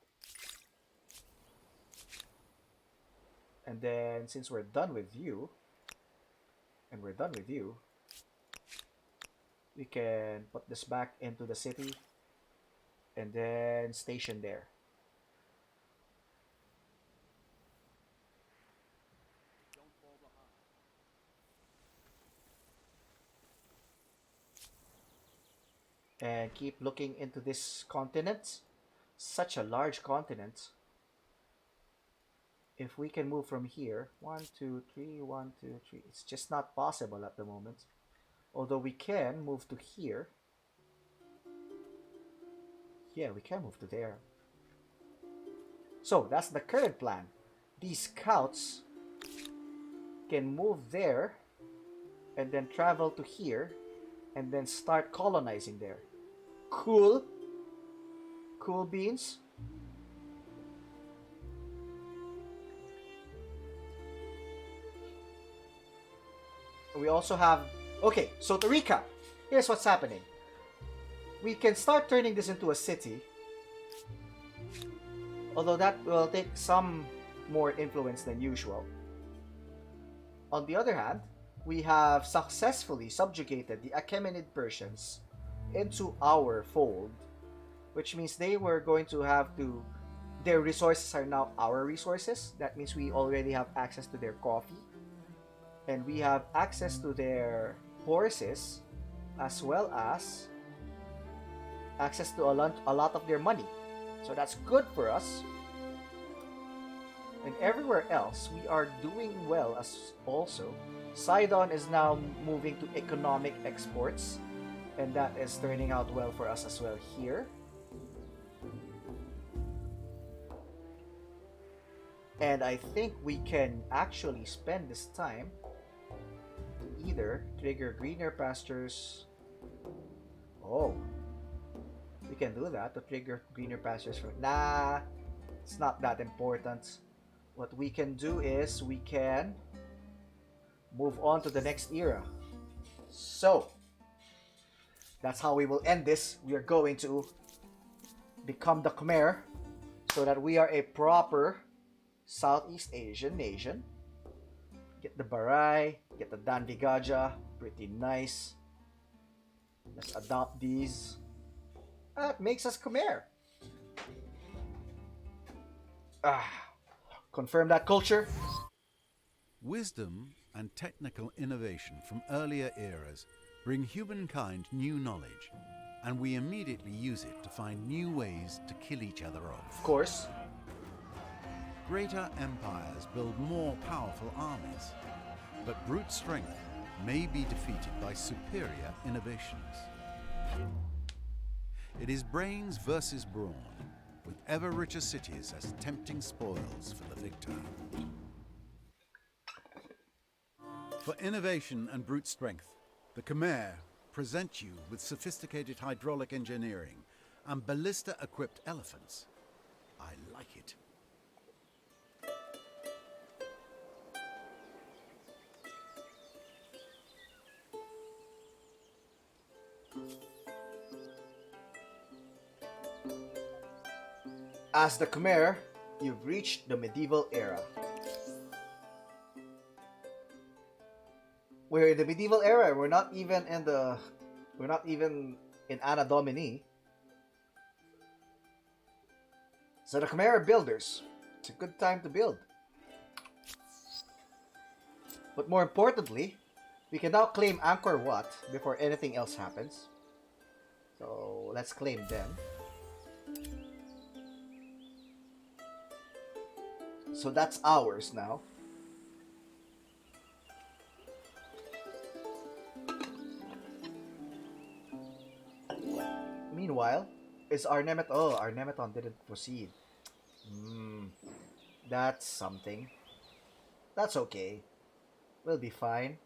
Speaker 1: And then since we're done with you, we can put this back into the city and then station there. And keep looking into this continent. Such a large continent. If we can move from here, 1, 2, 3, 1, 2, 3. It's just not possible at the moment. Although we can move to here. Yeah, we can move to there. So, that's the current plan. These scouts can move there and then travel to here and then start colonizing there. Cool. Cool beans. We also have... Okay, so to recap, here's what's happening. We can start turning this into a city. Although that will take some more influence than usual. On the other hand, we have successfully subjugated the Achaemenid Persians into our fold, which means they were going to have to, their resources are now our resources. That means we already have access to their coffee, and we have access to their horses, as well as access to a lot of their money. So that's good for us. And everywhere else, we are doing well as also. Sidon is now moving to economic exports, and that is turning out well for us as well here. And I think we can actually spend this time to either trigger greener pastures. Oh, we can do that to trigger greener pastures for. Nah, it's not that important. What we can do is we can move on to the next era. So, that's how we will end this. We are going to become the Khmer so that we are a proper Southeast Asian nation. Get the Barai, get the Danvigaja, pretty nice. Let's adopt these. That makes us Khmer. Confirm that culture.
Speaker 4: Wisdom and technical innovation from earlier eras bring humankind new knowledge, and we immediately use it to find new ways to kill each other off.
Speaker 1: Of course.
Speaker 4: Greater empires build more powerful armies, but brute strength may be defeated by superior innovations. It is brains versus brawn, with ever richer cities as tempting spoils for the victor. For innovation and brute strength, the Khmer present you with sophisticated hydraulic engineering and ballista-equipped elephants. I like it.
Speaker 1: As the Khmer, you've reached the medieval era. We're in the medieval era. We're not even in Anno Domini. So the Khmer are builders. It's a good time to build. But more importantly, we can now claim Angkor Wat before anything else happens. So let's claim them. So that's ours now. Meanwhile, is our Nemeton... Oh, our Nemeton didn't proceed. That's something. That's okay. We'll be fine.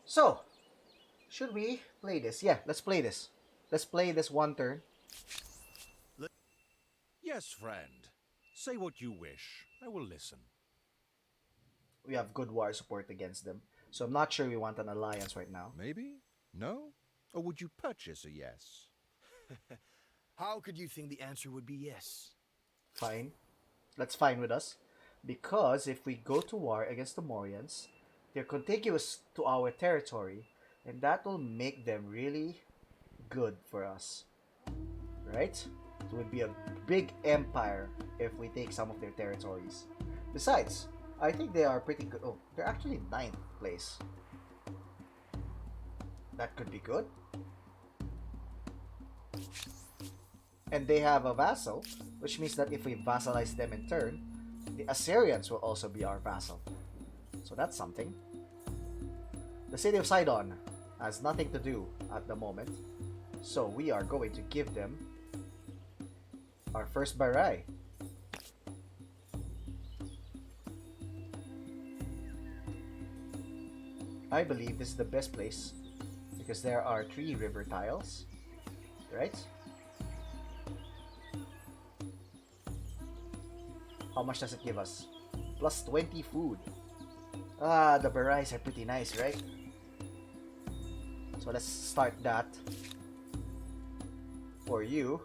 Speaker 1: So, should we play this? Yeah, let's play this. Let's play this one turn.
Speaker 8: Yes, friend. Say what you wish. I will listen.
Speaker 1: We have good war support against them. So I'm not sure we want an alliance right now.
Speaker 8: Maybe? No? Or would you purchase a yes?
Speaker 10: How could you think the answer would be yes?
Speaker 1: Fine. That's fine with us. Because if we go to war against the Morians, they're contiguous to our territory, and that will make them really good for us. Right? It would be a big empire if we take some of their territories. Besides, I think they are pretty good. Oh, they're actually 9th place. That could be good. And they have a vassal, which means that if we vassalize them in turn, the Assyrians will also be our vassal. So that's something. The city of Sidon has nothing to do at the moment. So we are going to give them our first Barai. I believe this is the best place because there are 3 river tiles, right? How much does it give us? Plus 20 food. Ah, the Barais are pretty nice, right? So let's start that for you.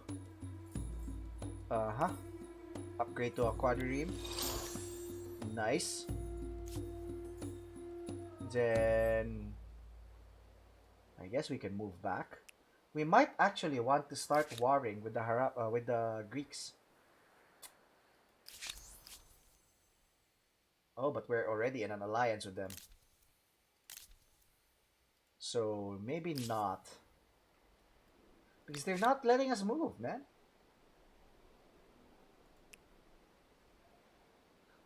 Speaker 1: Upgrade to a quadrireme. Nice. Then I guess we can move back. We might actually want to start warring with the Greeks. Oh, but we're already in an alliance with them. So maybe not. Because they're not letting us move, man.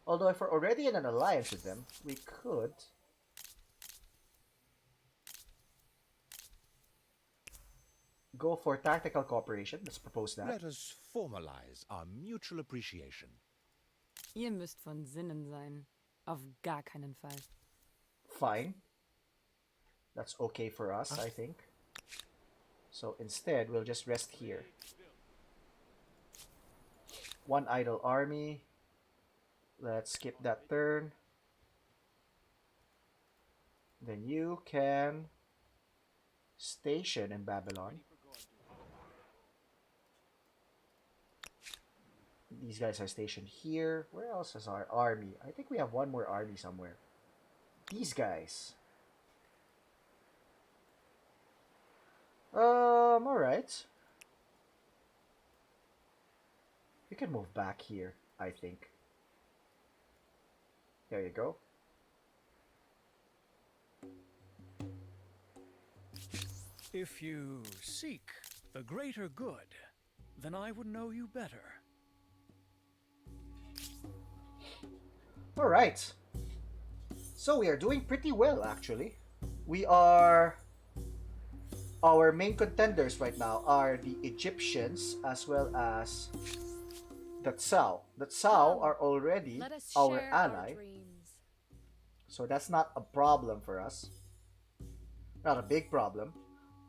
Speaker 1: Although if we're already in an alliance with them, we could go for tactical cooperation. Let's propose that.
Speaker 8: Let us formalize our mutual appreciation.
Speaker 2: Ihr müsst von Sinnen sein. Auf gar keinen Fall.
Speaker 1: Fine. That's okay for us, I think. So instead, we'll just rest here. One idle army. Let's skip that turn. Then you can station in Babylon. These guys are stationed here. Where else is our army? I think we have one more army somewhere. These guys. Alright. We can move back here, I think. There you go.
Speaker 3: If you seek the greater good, then I would know you better.
Speaker 1: Alright. So we are doing pretty well, actually. We are... Our main contenders right now are the Egyptians as well as the Tsao. The Tsao are already
Speaker 7: Let us
Speaker 1: our
Speaker 7: share
Speaker 1: ally.
Speaker 7: our dreams.
Speaker 1: So that's not a problem for us. Not a big problem.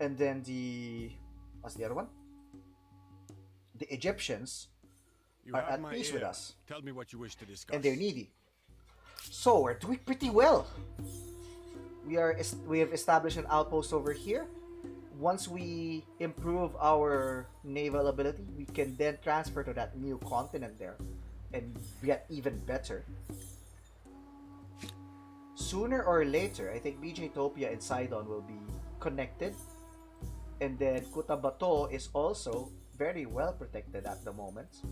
Speaker 1: And then the... What's the other one? The Egyptians
Speaker 6: You
Speaker 1: are
Speaker 6: have
Speaker 1: at
Speaker 6: my
Speaker 1: peace
Speaker 6: ear.
Speaker 1: with us.
Speaker 6: Tell me what you wish to discuss.
Speaker 1: And they're needy. So we're doing pretty well. We have established an outpost over here. Once we improve our naval ability, we can then transfer to that new continent there and get even better. Sooner or later, I think BJ Topia and Sidon will be connected. And then Kutta Bato is also very well protected at the moment.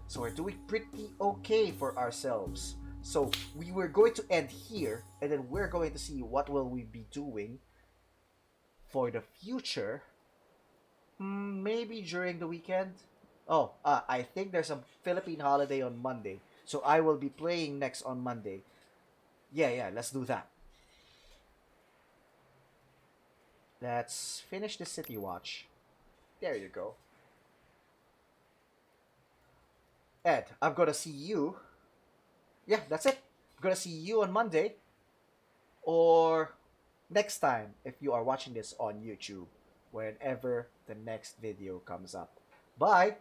Speaker 1: So we're doing pretty okay for ourselves. So we were going to end here, and then we're going to see what will we be doing for the future. Maybe during the weekend. Oh, I think there's a Philippine holiday on Monday, so I will be playing next on Monday. Yeah, let's do that. Let's finish the city watch. There you go. Ed, I'm gonna see you. Yeah, that's it. I'm gonna see you on Monday. Or next time if you are watching this on YouTube, whenever the next video comes up. Bye!